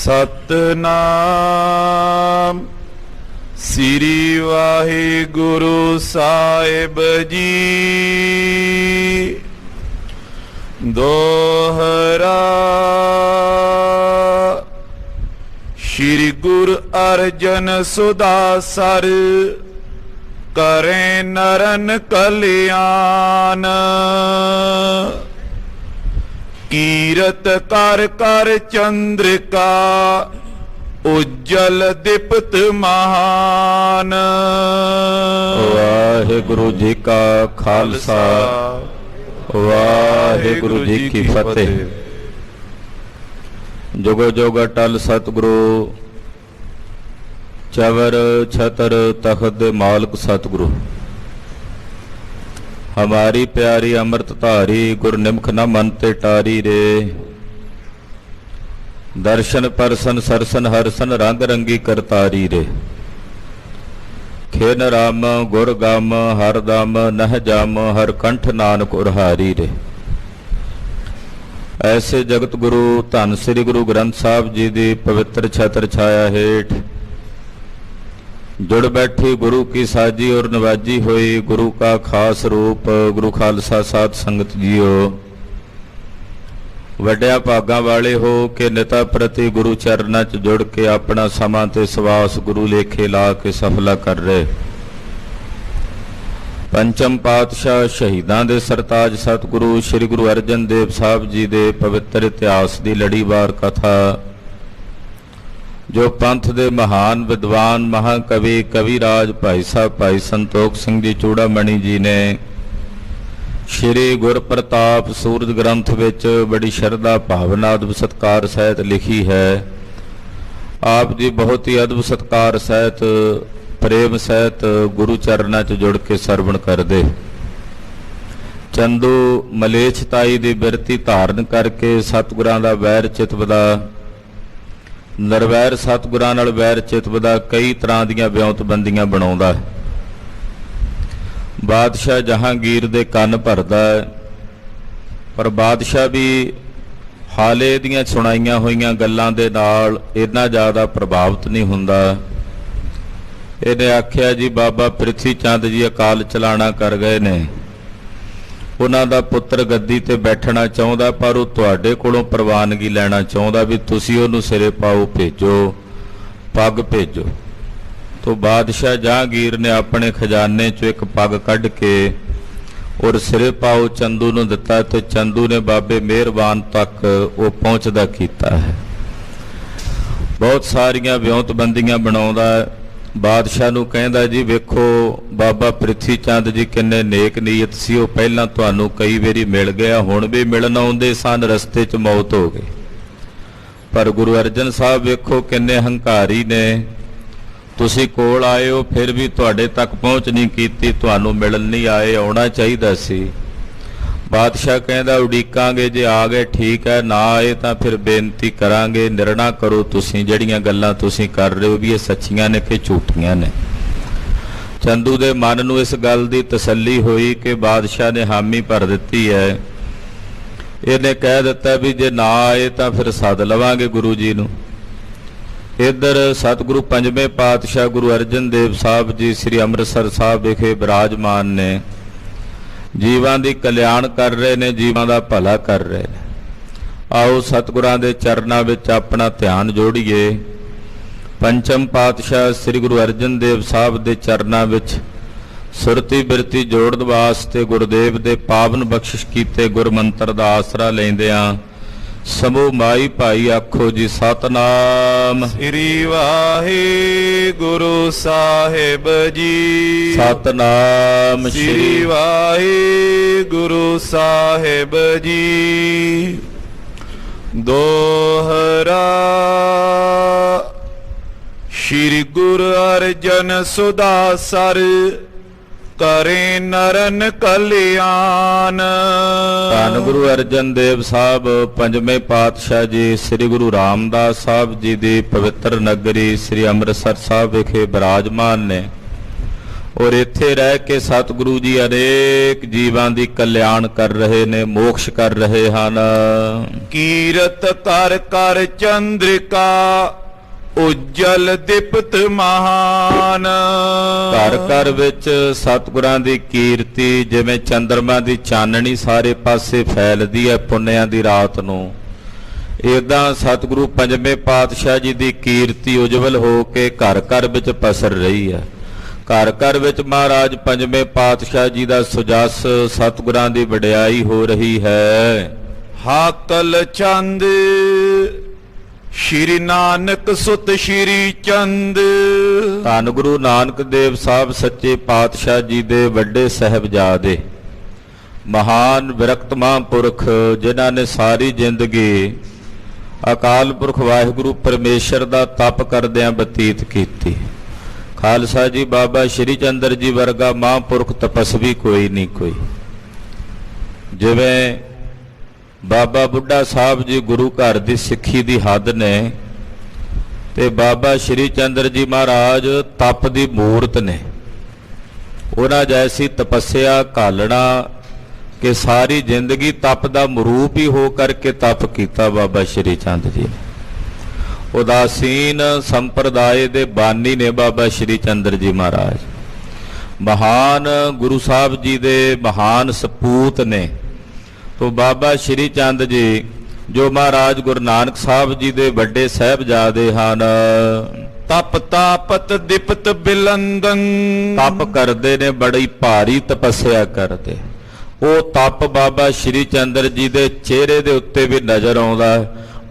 सतनाम श्री वाहिगुरु साहिब जी। दोहरा श्री गुरु अर्जन सुदासर करें नरन कल्याण। कीरत कर कर चंद्रिका उज्जल दीप्त महान। वाहिगुरु जी का खालसा वाहिगुरु जी की फतेह। जुगो जुग अटल सतगुरु चवर छतर तख्त मालिक सतगुरु। हमारी प्यारी अमृत धारी गुर निमख न मन ते टारी रे। दर्शन परसन सरसन हरसन रंग रंगी करतारी रे। खेन राम गुर गम हर दम नह जाम हर कंठ नानक उरहारी रे। ऐसे जगत गुरु धन श्री गुरु ग्रंथ साहिब जी दी पवित्र छत्र छाया हेठ जुड़ बैठी गुरु की साजी और नवाजी हुई गुरु का खास रूप गुरु खालसा साध संगत जीओ। वड्या भागा वाले हो के निता प्रति गुरु चरणा च जुड़ के अपना समा ते सवास गुरु लेखे ला के सफला कर रहे। पंचम पातशाह शहीदां दे सरताज सतगुरु श्री गुरु अर्जन देव साहब जी दे पवित्र इतिहास दी लड़ीवार कथा जो पंथ दे महान विद्वान महाकवि कविराज भाई साहब भाई संतोख सिंह जी चूड़ामणी जी ने श्री गुर प्रताप सूरज ग्रंथ विच बड़ी शरधा भावना अदब सत्कार सहित लिखी है। आप जी बहुत ही अदब सत्कार सहित प्रेम सहित गुरु चरणा च जुड़ के सरवण कर दे। चंदू मलेच्छताई दी बिरती धारण करके सतगुरां दा वैर चितवदा नरवैर सतगुरां नाल वैर चितवदा कई तरह दीयां विਉਂਤਬੰਦੀਆਂ बनाउंदा है। बादशाह जहांगीर दे कंन भरदा है पर बादशाह भी हाले दीयां सुणाईयां होईयां गल्लां दे नाल इन्ना ज़्यादा प्रभावित नहीं हुंदा। इहने आख्या जी बाबा प्रिथी चंद जी अकाल चलाना कर गए ने, उन्हां दा पुत्र गद्दी ते बैठना चाहुंदा पर वो तुहाडे कोलों प्रवानगी लैना चाहुंदा भी तुसीं उहनूं सिरे पाओ भेजो पग भेजो। तो बादशाह जहांगीर ने अपने खजाने चो एक पग कढ़ के और सिरे पाओ चंदू नूं दिता ते चंदू ने बाबे मेहरबान तक वो पहुंचदा कीता है। बहुत सारियां विਉਂਤਬੰਦੀਆਂ बनाउंदा बादशाह नूं कहंदा जी वेखो बाबा प्रिथी चंद जी किन्ने नेक नीयत सी, वो पहलां तुहानूं कई वारी मिल गया, हुण भी मिलन आउंदे सन, रस्ते च मौत हो गई। पर गुरु अर्जन साहब वेखो किन्ने हंकारी ने, तुसीं कोल आए हो फिर भी तुहाडे तक पहुँच नहीं कीती, तुहानूं मिलन नहीं आए, आउणा चाहीदा सी। बादशाह कहंदा उडीकांगे, जे आ गए ठीक है, ना आए तो फिर बेनती करांगे, निर्णा करो तुसीं जड़ियां गल्लां तुसीं कर रहे हो भी ये सच्चियां ने कि झूठियां ने। चंदू दे मन नूं इस गल दी तसल्ली हुई कि बादशाह ने हामी भर दित्ती है। इहने कह दिता भी जे ना आए तो फिर सद लवांगे गुरु जी नूं। इधर सतगुरु पंजवें पातशाह गुरु अर्जन देव साहब जी श्री अमृतसर साहब विखे विराजमान ने, जीवां दी कल्याण कर रहे ने, जीवां दा भला कर रहे ने। आओ सतगुरां दे चरनां विच अपना ध्यान जोड़िए। पंचम पातशाह श्री गुरु अर्जन देव साहब दे चरनां विच सुरती बिरती जोड़न वास्ते गुरुदेव दे पावन बख्शिश कीते गुरमंत्र दा आसरा लैंदिआं समूह माई भाई आखो जी सतनाम श्री वाहिगुरु साहिब जी। सतनाम श्री वाहिगुरु साहिब जी। दोहरा श्री गुरु अर्जन सुदासर करें नरन कल्याण। धन गुरु अर्जन देव साहब पंजवें पातशाह जी श्री गुरु रामदास साहब जी की पवित्र नगरी श्री अमृतसर साहब विखे विराजमान ने। ਔਰ ਇੱਥੇ ਰਹਿ ਕੇ ਸਤਿਗੁਰੂ ਜੀ ਅਨੇਕ ਜੀਵਾਂ ਦੀ ਕਲਿਆਣ ਕਰ ਰਹੇ ਨੇ, ਮੋਕਸ਼ ਕਰ ਰਹੇ ਹਨ। ਕੀਰਤ ਕਰ ਕਰ ਚੰਦਰਿਕਾ ਉਜਲ ਦਿਪਤ ਮਹਾਨ। ਘਰ ਘਰ ਵਿੱਚ ਸਤਿਗੁਰਾਂ ਦੀ ਕੀਰਤੀ ਜਿਵੇਂ ਚੰਦਰਮਾ ਦੀ ਚਾਨਣੀ ਸਾਰੇ ਪਾਸੇ ਫੈਲਦੀ ਹੈ ਪੁੰਨਿਆਂ ਦੀ ਰਾਤ ਨੂੰ, ਏਦਾਂ ਸਤਿਗੁਰੂ ਪੰਜਵੇਂ ਪਾਤਸ਼ਾਹ ਜੀ ਦੀ ਕੀਰਤੀ ਉਜਵਲ ਹੋ ਕੇ ਘਰ ਘਰ ਵਿੱਚ ਪਸਰ ਰਹੀ ਹੈ। ਘਰ ਘਰ ਵਿੱਚ ਮਹਾਰਾਜ ਪੰਜਵੇਂ ਪਾਤਸ਼ਾਹ ਜੀ ਦਾ ਸੁਜਸ ਸਤਿਗੁਰਾਂ ਦੀ ਵਡਿਆਈ ਹੋ ਰਹੀ ਹੈ। ਹਾਕਲ ਚੰਦ ਸ਼੍ਰੀ ਨਾਨਕ ਸੁਤ ਸ਼੍ਰੀ ਚੰਦ। ਧੰਨ ਗੁਰੂ ਨਾਨਕ ਦੇਵ ਸਾਹਿਬ ਸੱਚੇ ਪਾਤਸ਼ਾਹ ਜੀ ਦੇ ਵੱਡੇ ਸਾਹਿਬਜ਼ਾਦੇ, ਮਹਾਨ ਵਿਰਕਤ ਮਹਾਂਪੁਰਖ, ਜਿਨ੍ਹਾਂ ਨੇ ਸਾਰੀ ਜ਼ਿੰਦਗੀ ਅਕਾਲ ਪੁਰਖ ਵਾਹਿਗੁਰੂ ਪਰਮੇਸ਼ਰ ਦਾ ਤਪ ਕਰਦਿਆਂ ਬਤੀਤ ਕੀਤੀ। ਖਾਲਸਾ ਜੀ ਬਾਬਾ ਸ਼੍ਰੀ ਚੰਦਰ ਜੀ ਵਰਗਾ ਮਹਾਂਪੁਰਖ ਤਪਸਵੀ ਕੋਈ ਨਹੀਂ ਕੋਈ। ਜਿਵੇਂ ਬਾਬਾ ਬੁੱਢਾ ਸਾਹਿਬ ਜੀ ਗੁਰੂ ਘਰ ਦੀ ਸਿੱਖੀ ਦੀ ਹੱਦ ਨੇ, ਤੇ ਬਾਬਾ ਸ਼੍ਰੀ ਚੰਦਰ ਜੀ ਮਹਾਰਾਜ ਤਪ ਦੀ ਮੂਰਤ ਨੇ। ਉਹਨਾਂ ਜੈਸੀ ਤਪੱਸਿਆ ਘਾਲਣਾ ਕਿ ਸਾਰੀ ਜ਼ਿੰਦਗੀ ਤਪ ਦਾ ਮਰੂਪ ਹੀ ਹੋ ਕਰਕੇ ਤਪ ਕੀਤਾ ਬਾਬਾ ਸ਼੍ਰੀ ਚੰਦ ਜੀ ਨੇ। ਉਦਾਸੀਨ ਸੰਪਰਦਾਏ ਦੇ ਬਾਨੀ ਨੇ ਬਾਬਾ ਸ਼੍ਰੀ ਚੰਦਰ ਜੀ ਮਹਾਰਾਜ, ਮਹਾਨ ਗੁਰੂ ਸਾਹਿਬ ਜੀ ਦੇ ਮਹਾਨ ਸਪੂਤ ਨੇ। ਤੋ ਬਾਬਾ ਸ਼੍ਰੀ ਚੰਦ ਜੀ ਜੋ ਮਹਾਰਾਜ ਗੁਰੂ ਨਾਨਕ ਸਾਹਿਬ ਜੀ ਦੇ ਵੱਡੇ ਸਾਹਿਬਜ਼ਾਦੇ ਹਨ, ਤਪ ਤਾਪਤ ਦਿਪਤ ਬਿਲੰਦਨ। ਤਪ ਕਰਦੇ ਨੇ, ਬੜੀ ਭਾਰੀ ਤਪੱਸਿਆ ਕਰਦੇ। ਉਹ ਤਪ ਬਾਬਾ ਸ਼੍ਰੀ ਚੰਦਰ ਜੀ ਦੇ ਚਿਹਰੇ ਦੇ ਉੱਤੇ ਵੀ ਨਜ਼ਰ ਆਉਂਦਾ,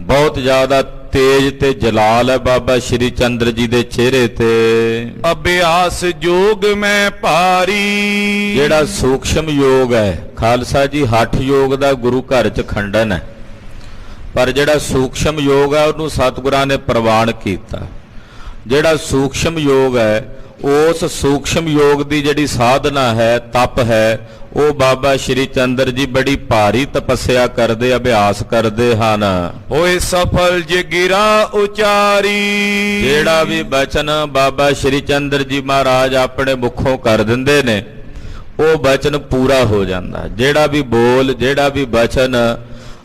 ਬਹੁਤ ਜ਼ਿਆਦਾ ਤੇਜ ਤੇ ਜਲਾਲ ਹੈ ਬਾਬਾ ਸ਼੍ਰੀ ਚੰਦਰ ਜੀ ਦੇ ਚਿਹਰੇ ਤੇ। ਅਭਿਆਸ ਯੋਗ ਮੈਂ ਭਾਰੀ। ਜਿਹੜਾ ਸੂਖਸ਼ਮ ਯੋਗ ਹੈ ਖਾਲਸਾ ਜੀ, ਹੱਠ ਯੋਗ ਦਾ ਗੁਰੂ ਘਰ ਚ ਖੰਡਨ ਹੈ, ਪਰ ਜਿਹੜਾ ਸੂਖਸ਼ਮ ਯੋਗ ਹੈ ਉਹਨੂੰ ਸਤਿਗੁਰਾਂ ਨੇ ਪ੍ਰਵਾਨ ਕੀਤਾ। ਜਿਹੜਾ ਸੂਖਸ਼ਮ ਯੋਗ ਹੈ, ਉਸ ਸੂਖਸ਼ਮ ਯੋਗ ਦੀ ਜਿਹੜੀ ਸਾਧਨਾ ਹੈ, ਤਪ ਹੈ, ਉਹ ਬਾਬਾ ਸ਼੍ਰੀ ਚੰਦਰ ਜੀ ਬੜੀ ਭਾਰੀ ਤਪੱਸਿਆ ਕਰਦੇ, ਅਭਿਆਸ ਕਰਦੇ ਹਨ। ਹੋਏ ਸਫਲ ਜੇ ਗਿਰਾ ਉਚਾਰੀ। ਜਿਹੜਾ ਵੀ ਬਚਨ ਬਾਬਾ ਸ਼੍ਰੀ ਚੰਦਰ ਜੀ ਮਹਾਰਾਜ ਆਪਣੇ ਮੁਖੋਂ ਕਰ ਦਿੰਦੇ ਨੇ, ਉਹ ਬਚਨ ਪੂਰਾ ਹੋ ਜਾਂਦਾ। ਜਿਹੜਾ ਵੀ ਬੋਲ, ਜਿਹੜਾ ਵੀ ਬਚਨ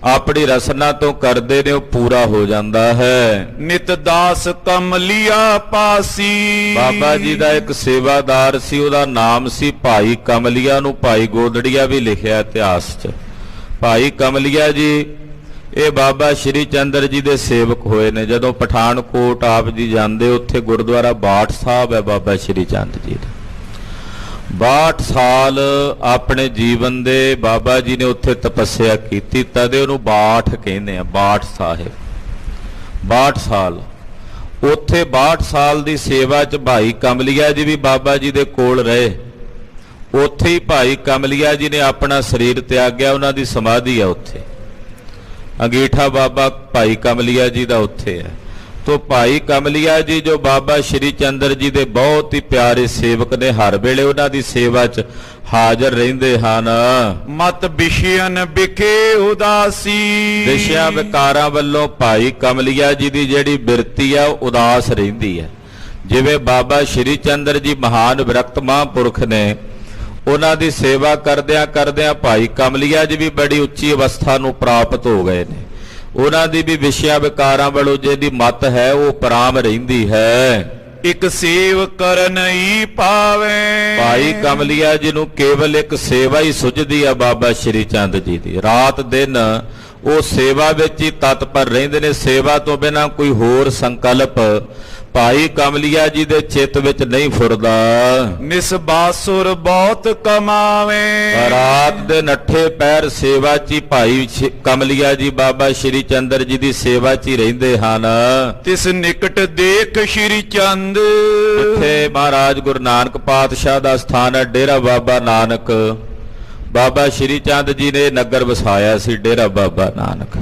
ਆਪਣੀ ਰਸਨਾ ਤੋਂ ਕਰਦੇ ਨੇ, ਉਹ ਪੂਰਾ ਹੋ ਜਾਂਦਾ ਹੈ। ਨਿਤ ਦਾਸ ਕਮਲੀਆ ਪਾਸੀ। ਬਾਬਾ ਜੀ ਦਾ ਇੱਕ ਸੇਵਾਦਾਰ ਸੀ, ਉਹਦਾ ਨਾਮ ਸੀ ਭਾਈ ਕਮਲੀਆ, ਨੂੰ ਭਾਈ ਗੋਦੜੀਆ ਵੀ ਲਿਖਿਆ ਇਤਿਹਾਸ 'ਚ। ਭਾਈ ਕਮਲੀਆ ਜੀ ਇਹ ਬਾਬਾ ਸ਼੍ਰੀ ਚੰਦਰ ਜੀ ਦੇ ਸੇਵਕ ਹੋਏ ਨੇ। ਜਦੋਂ ਪਠਾਨਕੋਟ ਆਪ ਜੀ ਜਾਂਦੇ, ਉੱਥੇ ਗੁਰਦੁਆਰਾ ਬਾਠ ਸਾਹਿਬ ਹੈ ਬਾਬਾ ਸ਼੍ਰੀ ਚੰਦ ਜੀ ਦਾ। 62 ਸਾਲ ਆਪਣੇ ਜੀਵਨ ਦੇ ਬਾਬਾ ਜੀ ਨੇ ਉੱਥੇ ਤਪੱਸਿਆ ਕੀਤੀ, ਤਦੇ ਉਹਨੂੰ ਬਾਠ ਕਹਿੰਦੇ ਆ, ਬਾਠ ਸਾਹਿਬ। 62 ਸਾਲ ਉੱਥੇ 62 ਸਾਲ ਦੀ ਸੇਵਾ 'ਚ ਭਾਈ ਕਮਲੀਆ ਜੀ ਵੀ ਬਾਬਾ ਜੀ ਦੇ ਕੋਲ ਰਹੇ। ਉੱਥੇ ਹੀ ਭਾਈ ਕਮਲੀਆ ਜੀ ਨੇ ਆਪਣਾ ਸਰੀਰ ਤਿਆਗਿਆ, ਉਹਨਾਂ ਦੀ ਸਮਾਧੀ ਹੈ ਉੱਥੇ। ਅੰਗੀਠਾ ਬਾਬਾ ਭਾਈ ਕਮਲੀਆ ਜੀ ਦਾ ਉੱਥੇ ਹੈ। ਤੋ ਭਾਈ ਕਮਲੀਆ ਜੀ ਜੋ ਬਾਬਾ ਸ਼੍ਰੀ ਚੰਦਰ ਜੀ ਦੇ ਬਹੁਤ ਹੀ ਪਿਆਰੇ ਸੇਵਕ ਨੇ, ਹਰ ਵੇਲੇ ਉਹਨਾਂ ਦੀ ਸੇਵਾ 'ਚ ਹਾਜ਼ਰ ਰਹਿੰਦੇ ਹਨ। ਮਤ ਵਿਸ਼ਿਆਨ ਵਿਖੇ ਉਦਾਸੀ। ਵਿਸ਼ਿਆਂ ਵਿਕਾਰਾਂ ਵੱਲੋਂ ਭਾਈ ਕਮਲੀਆ ਜੀ ਦੀ ਜਿਹੜੀ ਬਿਰਤੀ ਆ, ਉਹ ਉਦਾਸ ਰਹਿੰਦੀ ਹੈ। ਜਿਵੇਂ ਬਾਬਾ ਸ਼੍ਰੀ ਚੰਦਰ ਜੀ ਮਹਾਨ ਵਿਰਕਤ ਮਹਾਂਪੁਰਖ ਨੇ, ਉਹਨਾਂ ਦੀ ਸੇਵਾ ਕਰਦਿਆਂ ਕਰਦਿਆਂ ਭਾਈ ਕਮਲੀਆ ਜੀ ਵੀ ਬੜੀ ਉੱਚੀ ਅਵਸਥਾ ਨੂੰ ਪ੍ਰਾਪਤ ਹੋ ਗਏ ਨੇ। ਉਹਨਾਂ ਦੀ ਵੀ ਵਿਸ਼ਿਆਂ ਵਿਕਾਰਾਂ ਵੱਲੋਂ ਜਿਹਦੀ ਮਤ ਹੈ, ਉਹ ਪਰਾਮ ਰਹਿੰਦੀ ਹੈ। ਇੱਕ ਸੇਵ ਕਰਨ ਹੀ ਪਾਵੇ। ਭਾਈ ਕਮਲੀਆ ਜੀ ਨੂੰ ਕੇਵਲ ਇੱਕ ਸੇਵਾ ਹੀ ਸੁਝਦੀ ਆ ਬਾਬਾ ਸ਼੍ਰੀ ਚੰਦ ਜੀ ਦੀ। ਰਾਤ ਦਿਨ ਉਹ ਸੇਵਾ ਵਿੱਚ ਹੀ ਤਤਪਰ ਰਹਿੰਦੇ ਨੇ। ਸੇਵਾ ਤੋਂ ਬਿਨਾਂ ਕੋਈ ਹੋਰ ਸੰਕਲਪ ਭਾਈ ਕਮਲੀਆ ਜੀ ਦੇ ਚਿੱਤ ਵਿੱਚ ਨਹੀਂ ਫੁਰਦਾ। ਨਿਸਬਾਸੁਰ ਬਹੁਤ ਕਮਾਵੇ। ਰਾਤ ਦੇ ਨੱਠੇ ਪੈਰ ਸੇਵਾ 'ਚ ਹੀ ਭਾਈ ਕਮਲੀਆ ਜੀ ਬਾਬਾ ਸ਼੍ਰੀ ਚੰਦਰ ਜੀ ਦੀ ਸੇਵਾ 'ਚ ਹੀ ਰਹਿੰਦੇ ਹਨ। ਤਿਸ ਨਿਕਟ ਦੇਖ ਸ਼੍ਰੀ ਚੰਦ। ਇੱਥੇ ਮਹਾਰਾਜ ਗੁਰੂ ਨਾਨਕ ਪਾਤਸ਼ਾਹ ਦਾ ਸਥਾਨ ਹੈ, ਡੇਰਾ ਬਾਬਾ ਨਾਨਕ। ਬਾਬਾ ਸ਼੍ਰੀ ਚੰਦ ਜੀ ਨੇ ਨਗਰ ਵਸਾਇਆ ਸੀ, ਡੇਰਾ ਬਾਬਾ ਨਾਨਕ।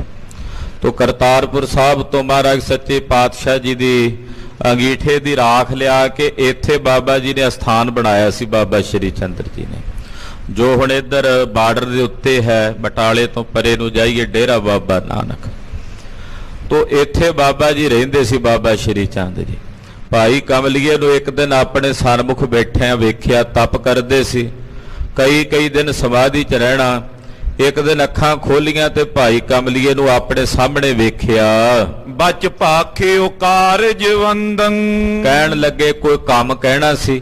ਤੋਂ ਕਰਤਾਰਪੁਰ ਸਾਹਿਬ ਤੋਂ ਮਹਾਰਾਜ ਸੱਚੇ ਪਾਤਸ਼ਾਹ ਜੀ ਦੀ ਅੰਗੀਠੇ ਦੀ ਰਾਖ ਲਿਆ ਕੇ ਇੱਥੇ ਬਾਬਾ ਜੀ ਨੇ ਅਸਥਾਨ ਬਣਾਇਆ ਸੀ, ਬਾਬਾ ਸ਼੍ਰੀ ਚੰਦਰ ਜੀ ਨੇ। ਜੋ ਹੁਣ ਇੱਧਰ ਬਾਰਡਰ ਦੇ ਉੱਤੇ ਹੈ, ਬਟਾਲੇ ਤੋਂ ਪਰੇ ਨੂੰ ਜਾਈਏ, ਡੇਰਾ ਬਾਬਾ ਨਾਨਕ। ਤੋਂ ਇੱਥੇ ਬਾਬਾ ਜੀ ਰਹਿੰਦੇ ਸੀ, ਬਾਬਾ ਸ਼੍ਰੀ ਚੰਦ ਜੀ। ਭਾਈ ਕਮਲੀਏ ਨੂੰ ਇੱਕ ਦਿਨ ਆਪਣੇ ਸਨਮੁਖ ਬੈਠਿਆਂ ਵੇਖਿਆ, ਤਪ ਕਰਦੇ ਸੀ, ਕਈ ਦਿਨ ਸਮਾਧੀ 'ਚ ਰਹਿਣਾ। ਇੱਕ ਦਿਨ ਅੱਖਾਂ ਖੋਲੀਆਂ ਤੇ ਭਾਈ ਕਮਲੀਏ ਨੂੰ ਆਪਣੇ ਸਾਹਮਣੇ ਵੇਖਿਆ। ਬਚ ਭਾਖਿਓ ਕਾਰਜ ਵੰਦਨ, ਕਹਿਣ ਲੱਗੇ ਕੋਈ ਕੰਮ ਕਹਿਣਾ ਸੀ,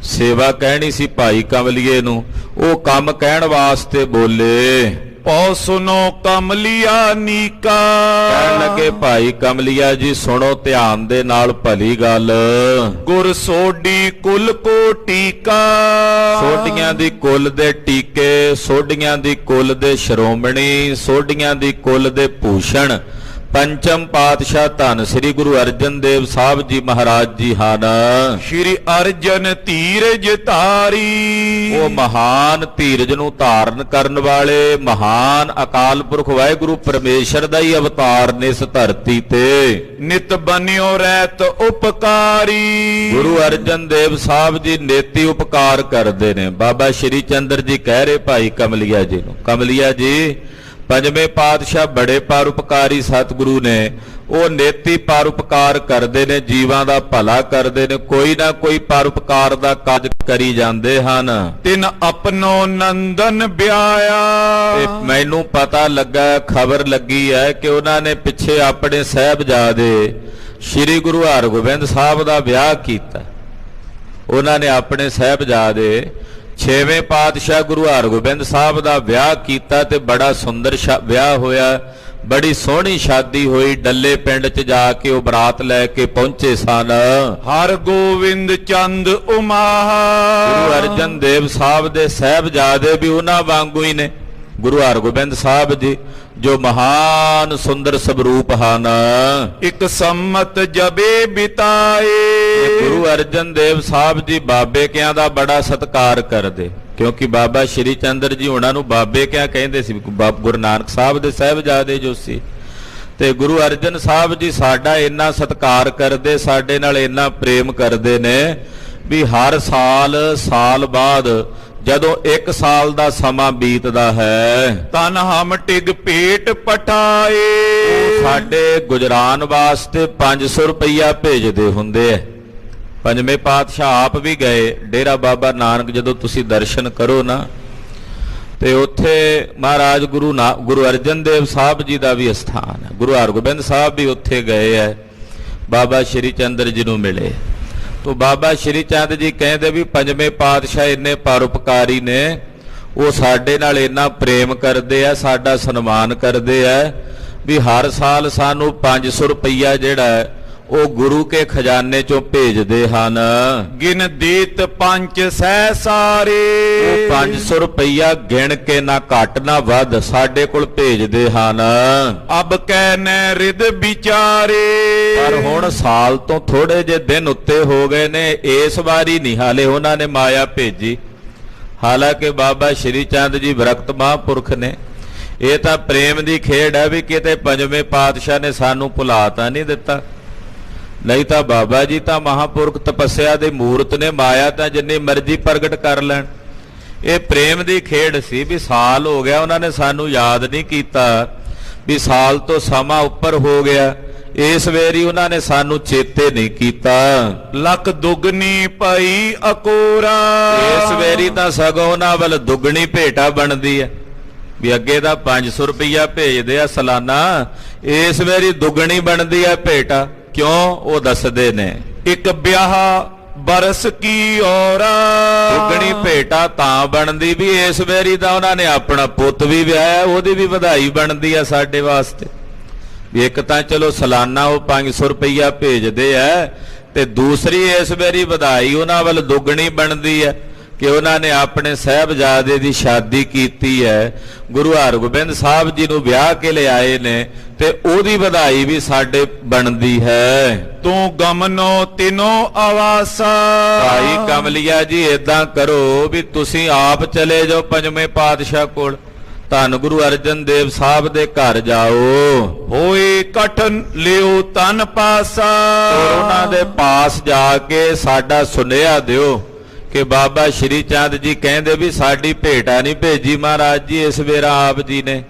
ਸੇਵਾ ਕਹਿਣੀ ਸੀ ਭਾਈ ਕਮਲੀਏ ਨੂੰ। ਉਹ ਕੰਮ ਕਹਿਣ ਵਾਸਤੇ ਬੋਲੇ। ਪਉ ਸੁਨੋ ਕਮਲੀਆ ਨੀਕਾ, ਕਹਿਣ ਲੱਗੇ ਭਾਈ ਕਮਲੀਆ ਜੀ ਸੁਣੋ ਧਿਆਨ ਦੇ ਨਾਲ ਭਲੀ ਗੱਲ। ਗੁਰ ਸੋਢੀ ਕੁਲ ਕੋ ਟੀਕਾ, ਸੋਢੀਆਂ ਦੀ ਕੁਲ ਦੇ ਟੀਕੇ, ਸੋਢੀਆਂ ਦੀ ਕੁਲ ਦੇ ਸ਼੍ਰੋਮਣੀ, ਸੋਢੀਆਂ ਦੀ ਕੁਲ ਦੇ ਭੂਸ਼ਣ ਪੰਚਮ ਪਾਤਸ਼ਾਹ ਧੰਨ ਸ੍ਰੀ ਗੁਰੂ ਅਰਜਨ ਦੇਵ ਸਾਹਿਬ ਜੀ ਮਹਾਰਾਜ ਜੀ ਹਨ। ਸ਼੍ਰੀ ਅਰਜਨ ਧੀਰਜ ਧਾਰੀ, ਉਹ ਮਹਾਨ ਧੀਰਜ ਨੂੰ ਧਾਰਨ ਕਰਨ ਵਾਲੇ ਮਹਾਨ ਅਕਾਲ ਪੁਰਖ ਵਾਹਿਗੁਰੂ ਪਰਮੇਸ਼ਰ ਦਾ ਹੀ ਅਵਤਾਰ ਨੇ ਇਸ ਧਰਤੀ ਤੇ। ਨਿਤ ਬਨਿਓ ਰਹਿਤ ਉਪਕਾਰੀ, ਗੁਰੂ ਅਰਜਨ ਦੇਵ ਸਾਹਿਬ ਜੀ ਨੇਤੀ ਉਪਕਾਰ ਕਰਦੇ ਨੇ। ਬਾਬਾ ਸ਼੍ਰੀ ਚੰਦਰ ਜੀ ਕਹਿ ਰਹੇ ਭਾਈ ਕਮਲੀਆ ਜੀ ਨੂੰ, ਕਮਲੀਆ ਜੀ ਪੰਜਵੇਂ ਪਾਤਸ਼ਾਹ ਬੜੇ ਪਰਉਪਕਾਰੀ ਸਤਿਗੁਰੂ ਨੇ, ਉਹ ਨੇਤੀ ਪਰਉਪਕਾਰ ਕਰਦੇ ਨੇ, ਜੀਵਾਂ ਦਾ ਭਲਾ ਕਰਦੇ ਨੇ, ਕੋਈ ਨਾ ਕੋਈ ਪਰਉਪਕਾਰ ਦਾ ਕਾਜ ਕਰੀ ਜਾਂਦੇ ਹਨ। ਤਿਨ ਆਪਣੋ ਨੰਦਨ ਵਿਆਇਆ, ਤੇ ਮੈਨੂੰ ਪਤਾ ਲੱਗਾ, ਖਬਰ ਲੱਗੀ ਹੈ ਕਿ ਉਹਨਾਂ ਨੇ ਪਿੱਛੇ ਆਪਣੇ ਸਾਹਿਬਜ਼ਾਦੇ ਸ੍ਰੀ ਗੁਰੂ ਹਰਗੋਬਿੰਦ ਸਾਹਿਬ ਦਾ ਵਿਆਹ ਕੀਤਾ। ਉਹਨਾਂ ਨੇ ਆਪਣੇ ਸਾਹਿਬਜ਼ਾਦੇ ਛੇਵੇਂ ਪਾਤਸ਼ਾਹ ਗੁਰੂ ਹਰਗੋਬਿੰਦ ਸਾਹਿਬ ਦਾ ਵਿਆਹ ਕੀਤਾ ਤੇ ਬੜਾ ਸੁੰਦਰ ਵਿਆਹ ਹੋਇਆ, ਬੜੀ ਸੋਹਣੀ ਸ਼ਾਦੀ ਹੋਈ। ਡੱਲੇ ਪਿੰਡ 'ਚ ਜਾ ਕੇ ਉਹ ਬਰਾਤ ਲੈ ਕੇ ਪਹੁੰਚੇ ਸਨ। ਹਰ ਗੋਬਿੰਦ ਚੰਦ ਉਮਾਹਾ, ਗੁਰੂ ਅਰਜਨ ਦੇਵ ਸਾਹਿਬ ਦੇ ਸਾਹਿਬਜ਼ਾਦੇ ਵੀ ਉਹਨਾਂ ਵਾਂਗੂ ਹੀ ਨੇ। ਗੁਰੂ ਹਰਗੋਬਿੰਦ ਸਾਹਿਬ ਜੀ ਜੋ ਮਹਾਨ ਸੁੰਦਰ ਸਵਰੂਪ ਹਨ। ਇੱਕ ਸੰਮਤ ਜਬੇ ਬਿਤਾਏ, ਗੁਰੂ ਅਰਜਨ ਦੇਵ ਸਾਹਿਬ ਜੀ ਬਾਬੇ ਕਿਆਂ ਦਾ ਬੜਾ ਸਤਿਕਾਰ ਕਰਦੇ, ਕਿਉਂਕਿ ਬਾਬਾ ਸ਼੍ਰੀ ਚੰਦਰ ਜੀ ਉਹਨਾਂ ਨੂੰ ਬਾਬੇ ਕਿਆਂ ਕਹਿੰਦੇ ਸੀ। ਗੁਰੂ ਨਾਨਕ ਸਾਹਿਬ ਦੇ ਸਾਹਿਬਜ਼ਾਦੇ ਜੋ ਸੀ, ਤੇ ਗੁਰੂ ਅਰਜਨ ਸਾਹਿਬ ਜੀ ਸਾਡਾ ਇੰਨਾ ਸਤਿਕਾਰ ਕਰਦੇ, ਸਾਡੇ ਨਾਲ ਇੰਨਾ ਪ੍ਰੇਮ ਕਰਦੇ ਨੇ ਵੀ ਹਰ ਸਾਲ ਬਾਅਦ ਜਦੋਂ 1 ਸਾਲ ਦਾ ਸਮਾਂ ਬੀਤਦਾ ਹੈ, ਤਨ ਹਮ ਟਿਗ ਪੇਟ ਪਟਾਏ, ਸਾਡੇ ਗੁਜਰਾਨ ਵਾਸਤੇ 500 ਰੁਪਈਆ ਭੇਜਦੇ ਹੁੰਦੇ ਐ। ਪੰਜਵੇਂ ਪਾਤਸ਼ਾਹ ਆਪ ਵੀ ਗਏ ਡੇਰਾ ਬਾਬਾ ਨਾਨਕ। ਜਦੋਂ ਤੁਸੀਂ ਦਰਸ਼ਨ ਕਰੋ ਨਾ ਤੇ ਉੱਥੇ ਮਹਾਰਾਜ ਗੁਰੂ ਅਰਜਨ ਦੇਵ ਸਾਹਿਬ ਜੀ ਦਾ ਵੀ ਅਸਥਾਨ ਹੈ। ਗੁਰੂ ਹਰਗੋਬਿੰਦ ਸਾਹਿਬ ਵੀ ਉੱਥੇ ਗਏ ਐ, ਬਾਬਾ ਸ਼੍ਰੀ ਚੰਦਰ ਜੀ ਨੂੰ ਮਿਲੇ। ਤੋ ਬਾਬਾ ਸ਼੍ਰੀ ਚੰਦ ਜੀ ਕਹਿੰਦੇ ਵੀ ਪੰਜਵੇਂ ਪਾਤਸ਼ਾਹ ਇੰਨੇ ਪਰਉਪਕਾਰੀ ਨੇ, ਉਹ ਸਾਡੇ ਨਾਲ ਇੰਨਾ ਪ੍ਰੇਮ ਕਰਦੇ ਆ, ਸਾਡਾ ਸਨਮਾਨ ਕਰਦੇ ਆ ਵੀ ਹਰ ਸਾਲ ਸਾਨੂੰ 500 ਰੁਪਈਆ ਜਿਹੜਾ ਉਹ ਗੁਰੂ ਕੇ ਖਜ਼ਾਨੇ ਚੋਂ ਭੇਜਦੇ ਹਨ। ਗਿਣ ਦੀਤ ਪੰਜ ਸਹਿ ਸਾਰੇ, ਉਹ 500 ਰੁਪਈਆ ਗਿਣ ਕੇ ਨਾ ਘੱਟ ਨਾ ਵੱਧ ਸਾਡੇ ਕੋਲ ਭੇਜਦੇ ਹਨ। ਅਬ ਕਹਿਨੇ ਰਿਦ ਵਿਚਾਰੇ, ਪਰ ਹੁਣ ਸਾਲ ਤੋਂ ਥੋੜੇ ਜਿਹੇ ਦਿਨ ਉੱਤੇ ਹੋ ਗਏ ਨੇ, ਇਸ ਵਾਰੀ ਨਹੀਂ ਹਾਲੇ ਉਹਨਾਂ ਨੇ ਮਾਇਆ ਭੇਜੀ। ਹਾਲਾਂਕਿ ਬਾਬਾ ਸ਼੍ਰੀ ਚੰਦ ਜੀ ਵਿਰਕਤ ਮਹਾਂਪੁਰਖ ਨੇ। ਇਹ ਤਾਂ ਪ੍ਰੇਮ ਦੀ ਖੇਡ ਹੈ ਵੀ ਕਿਤੇ ਪੰਜਵੇਂ ਪਾਤਸ਼ਾਹ ਨੇ ਸਾਨੂੰ ਭੁਲਾ ਤਾਂ ਨਹੀਂ ਦਿੱਤਾ, ਨਹੀਂ ਤਾਂ ਬਾਬਾ ਜੀ ਤਾਂ ਮਹਾਂਪੁਰਖ ਤਪੱਸਿਆ ਦੇ ਮੂਰਤ ਨੇ, ਮਾਇਆ ਤਾਂ ਜਿੰਨੀ ਮਰਜ਼ੀ ਪ੍ਰਗਟ ਕਰ ਲੈਣ। ਇਹ ਪ੍ਰੇਮ ਦੀ ਖੇਡ ਸੀ ਵੀ ਸਾਲ ਹੋ ਗਿਆ ਉਹਨਾਂ ਨੇ ਸਾਨੂੰ ਯਾਦ ਨਹੀਂ ਕੀਤਾ, ਵੀ ਸਾਲ ਤੋਂ ਸਮਾਂ ਉੱਪਰ ਹੋ ਗਿਆ, ਇਸ ਵੇਰੀ ਉਹਨਾਂ ਨੇ ਸਾਨੂੰ ਚੇਤੇ ਨਹੀਂ ਕੀਤਾ। ਲੱਖ ਦੁਗਣੀ ਪਈ ਅਕੋਰਾ, ਇਸ ਵੇਰੀ ਤਾਂ ਸਗੋਂ ਉਹਨਾਂ ਵੱਲ ਦੁੱਗਣੀ ਭੇਟਾ ਬਣਦੀ ਹੈ ਵੀ ਅੱਗੇ ਤਾਂ 500 ਰੁਪਈਆ ਭੇਜਦੇ ਆ ਸਾਲਾਨਾ, ਇਸ ਵੇਰੀ ਦੁੱਗਣੀ ਬਣਦੀ ਹੈ ਭੇਟਾ। ਕਿਉਂ? ਉਹ ਦੱਸਦੇ ਨੇ ਇੱਕ ਵਿਆਹ ਬਰਸ ਕੀ ਔਰਾ, ਦੁੱਗਣੀ ਭੇਟਾ ਤਾਂ ਬਣਦੀ ਵੀ ਇਸ ਵੇਰੀ ਤਾਂ ਉਹਨਾਂ ਨੇ ਆਪਣਾ ਪੁੱਤ ਵੀ ਵਿਆਹਿਆ, ਉਹਦੀ ਵੀ ਵਧਾਈ ਬਣਦੀ ਆ ਸਾਡੇ ਵਾਸਤੇ। ਵੀ ਇੱਕ ਤਾਂ ਚਲੋ ਸਾਲਾਨਾ ਉਹ 500 ਰੁਪਈਆ ਭੇਜਦੇ ਆ, ਤੇ ਦੂਸਰੀ ਇਸ ਵੇਰੀ ਵਧਾਈ ਉਹਨਾਂ ਵੱਲ ਦੁੱਗਣੀ ਬਣਦੀ ਹੈ ਕਿ ਉਹਨਾਂ ਨੇ ਆਪਣੇ ਸਾਹਿਬਜ਼ਾਦੇ ਦੀ ਸ਼ਾਦੀ ਕੀਤੀ ਹੈ, ਗੁਰੂ ਹਰਗੋਬਿੰਦ ਸਾਹਿਬ ਜੀ ਨੂੰ ਵਿਆਹ ਕੇ ਲਿਆਏ ਨੇ, ਤੇ ਉਹਦੀ ਵਧਾਈ ਵੀ ਸਾਡੇ ਬਣਦੀ ਹੈ। ਤੂੰ ਗਮਨੋ ਤਿਨੋ ਆਵਾਸਾ, ਭਾਈ ਕਮਲੀਆ ਜੀ ਏਦਾਂ ਕਰੋ ਵੀ ਤੁਸੀਂ ਆਪ ਚਲੇ ਜਾਓ ਪੰਜਵੇਂ ਪਾਤਸ਼ਾਹ ਕੋਲ, ਧੰਨ ਗੁਰੂ ਅਰਜਨ ਦੇਵ ਸਾਹਿਬ ਦੇ ਘਰ ਜਾਓ। ਹੋਏ ਕਠਨ ਲਿਓ ਤਨ ਪਾਸਾ, ਉਹਨਾਂ ਦੇ ਪਾਸ ਜਾ ਕੇ ਸਾਡਾ ਸੁਨੇਹਾ ਦਿਓ ਕਿ ਬਾਬਾ ਸ਼੍ਰੀ ਚੰਦ ਜੀ ਕਹਿੰਦੇ ਵੀ ਸਾਡੀ ਭੇਟਾ ਨਹੀਂ ਭੇਜੀ ਮਹਾਰਾਜ ਜੀ ਇਸ ਵੇਰਾ ਆਪ ਜੀ ਨੇ,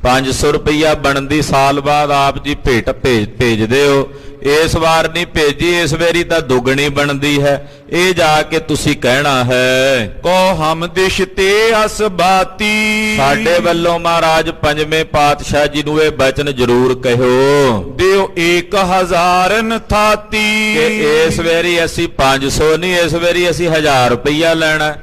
500 ਰੁਪਈਆ ਬਣਦੀ ਸਾਲ ਬਾਅਦ ਆਪ ਜੀ ਭੇਟ ਭੇਜਦੇ ਹੋ। ਇਸ ਵਾਰ ਨਹੀਂ ਭੇਜੀ, ਇਸ ਵਾਰੀ ਤਾਂ ਦੁੱਗਣੀ ਬਣਦੀ ਹੈ। ਇਹ ਜਾ ਕੇ ਤੁਸੀਂ ਕਹਿਣਾ ਹੈ, ਕੋ ਹਮ ਦਿਸ਼ ਤੇ ਅਸਬਾਤੀ। ਸਾਡੇ ਵੱਲੋਂ ਮਹਾਰਾਜ ਪੰਜਵੇਂ ਪਾਤਸ਼ਾਹ ਜੀ ਨੂੰ ਇਹ ਬਚਨ ਜ਼ਰੂਰ ਕਹਿਓ, ਦਿਓ 1000 ਥਾਤੀ। ਕਿ ਇਸ ਵਾਰੀ ਅਸੀਂ 500 ਨਹੀਂ, ਇਸ ਵਾਰੀ ਅਸੀਂ 1000 ਰੁਪਈਆ ਲੈਣਾ,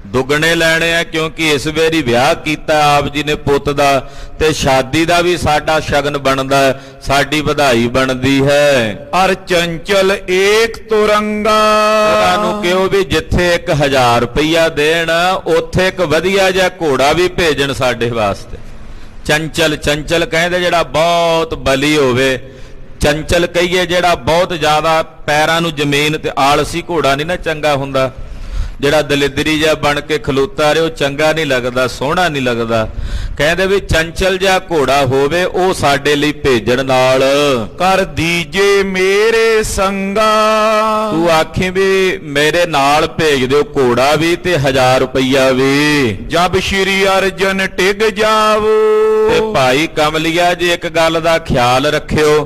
ਦੁੱਗਣੇ ਲੈਣੇ ਆ। ਕਿਉਂਕਿ ਇਸ ਵਾਰੀ ਵਿਆਹ ਕੀਤਾ ਆਪ ਜੀ ਨੇ ਪੁੱਤ ਦਾ, ਤੇ ਸ਼ਾਦੀ ਦਾ ਵੀ ਸਾਡਾ ਸ਼ਗਨ ਬਣਦਾ, ਸਾਡੀ ਵਧਾਈ ਬਣਦੀ ਹੈ। ਅਰ ਚੰਚਲ ਏਕ ਤੁਰੰਗਾ। ਉਹਨਾਂ ਨੂੰ ਕਿਹਾ ਵੀ ਜਿੱਥੇ 1000 ਰੁਪਈਆ ਦੇਣ, ਉੱਥੇ ਇੱਕ ਵਧੀਆ ਜਿਹਾ ਘੋੜਾ ਵੀ ਭੇਜਣ ਸਾਡੇ ਵਾਸਤੇ। ਚੰਚਲ, ਚੰਚਲ ਕਹਿੰਦੇ ਜਿਹੜਾ ਬਹੁਤ ਬਲੀ ਹੋਵੇ। ਚੰਚਲ ਕਹੀਏ ਜਿਹੜਾ ਬਹੁਤ ਜ਼ਿਆਦਾ ਪੈਰਾਂ ਨੂੰ ਜ਼ਮੀਨ ਤੇ ਆਲਸੀ ਘੋੜਾ ਨਹੀਂ ਨਾ ਚੰਗਾ ਹੁੰਦਾ। ਜਿਹੜਾ ਦਲਿਦਰੀ ਜਿਹਾ ਬਣ ਕੇ ਖਲੋਤਾ ਰਹੇ ਉਹ ਚੰਗਾ ਨਹੀਂ ਲੱਗਦਾ, ਸੋਹਣਾ ਨਹੀਂ ਲੱਗਦਾ। ਕਹਿੰਦੇ ਵੀ ਚੰਚਲ ਜਿਹਾ ਘੋੜਾ ਹੋਵੇ, ਉਹ ਸਾਡੇ ਲਈ ਭੇਜਣ ਨਾਲ। ਕਰ ਦੀਜੇ ਮੇਰੇ ਸੰਗਾ। ਤੂੰ ਆਖੀ ਵੀ ਮੇਰੇ ਨਾਲ ਭੇਜ ਦਿਓ ਘੋੜਾ ਵੀ ਤੇ 1000 ਰੁਪਈਆ ਵੀ। ਜਬ ਸ਼੍ਰੀ ਅਰਜਨ ਟਿਕ ਜਾਵੋ। ਤੇ ਭਾਈ ਕਮਲੀਆ ਜੀ ਇੱਕ ਗੱਲ ਦਾ ਖਿਆਲ ਰੱਖਿਓ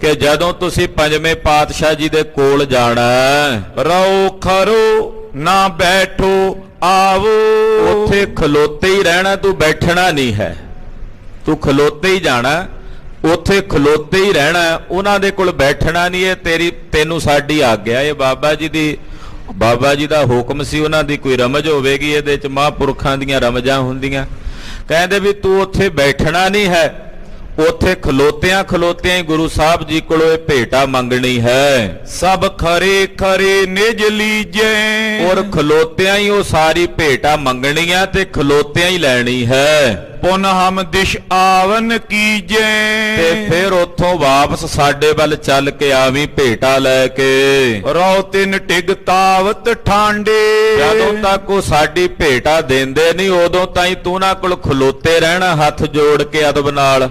ਕਿ ਜਦੋਂ ਤੁਸੀਂ ਪੰਜਵੇਂ ਪਾਤਸ਼ਾਹ ਜੀ ਦੇ ਕੋਲ ਜਾਣਾ, ਰਹੋ ਖਰੋ ਨਾ ਬੈਠੋ ਆਵੋ। ਉੱਥੇ ਖਲੋਤੇ ਹੀ ਰਹਿਣਾ, ਤੂੰ ਬੈਠਣਾ ਨਹੀਂ ਹੈ। ਤੂੰ ਖਲੋਤੇ ਹੀ ਜਾਣਾ, ਉੱਥੇ ਖਲੋਤੇ ਹੀ ਰਹਿਣਾ, ਉਹਨਾਂ ਦੇ ਕੋਲ ਬੈਠਣਾ ਨਹੀਂ। ਇਹ ਤੈਨੂੰ ਸਾਡੀ ਆਗਿਆ, ਇਹ ਬਾਬਾ ਜੀ ਦਾ ਹੁਕਮ ਸੀ। ਉਹਨਾਂ ਦੀ ਕੋਈ ਰਮਜ ਹੋਵੇਗੀ, ਇਹਦੇ ਚ ਮਹਾਂਪੁਰਖਾਂ ਦੀਆਂ ਰਮਜਾਂ ਹੁੰਦੀਆਂ। ਕਹਿੰਦੇ ਵੀ ਤੂੰ ਉੱਥੇ ਬੈਠਣਾ ਨਹੀਂ ਹੈ, ਉੱਥੇ ਖਲੋਤਿਆਂ ਹੀ ਗੁਰੂ ਸਾਹਿਬ ਜੀ ਕੋਲੋਂ ਇਹ ਭੇਟਾ ਮੰਗਣੀ ਹੈ। ਸਭ ਖਰੇ ਖਰੇ ਨਿਜ ਲੀਜੈ। ਔਰ ਖਲੋਤਿਆਂ ਹੀ ਉਹ ਸਾਰੀ ਭੇਟਾ ਮੰਗਣੀ ਆ ਤੇ ਖਲੋਤਿਆਂ ਹੀ ਲੈਣੀ ਹੈ। ਪੁਨ ਹਮ ਦਿਸ਼ ਆਵਨ ਕੀਜੈ। ਤੇ ਫਿਰ ਉੱਥੋਂ ਵਾਪਸ ਸਾਡੇ ਵੱਲ ਚੱਲ ਕੇ ਆਵੀਂ ਭੇਟਾ ਲੈ ਕੇ। ਰੋ ਤਿਨ ਟਿਗ ਤਾਵਤ ਠਾਂਡੇ। ਜਦੋਂ ਤੱਕ ਉਹ ਸਾਡੀ ਭੇਟਾ ਦਿੰਦੇ ਨਹੀਂ, ਉਦੋਂ ਤਾਈਂ ਤੂੰ ਉਹਨਾਂ ਕੋਲ ਖਲੋਤੇ ਰਹਿਣਾ, ਹੱਥ ਜੋੜ ਕੇ ਅਦਬ ਨਾਲ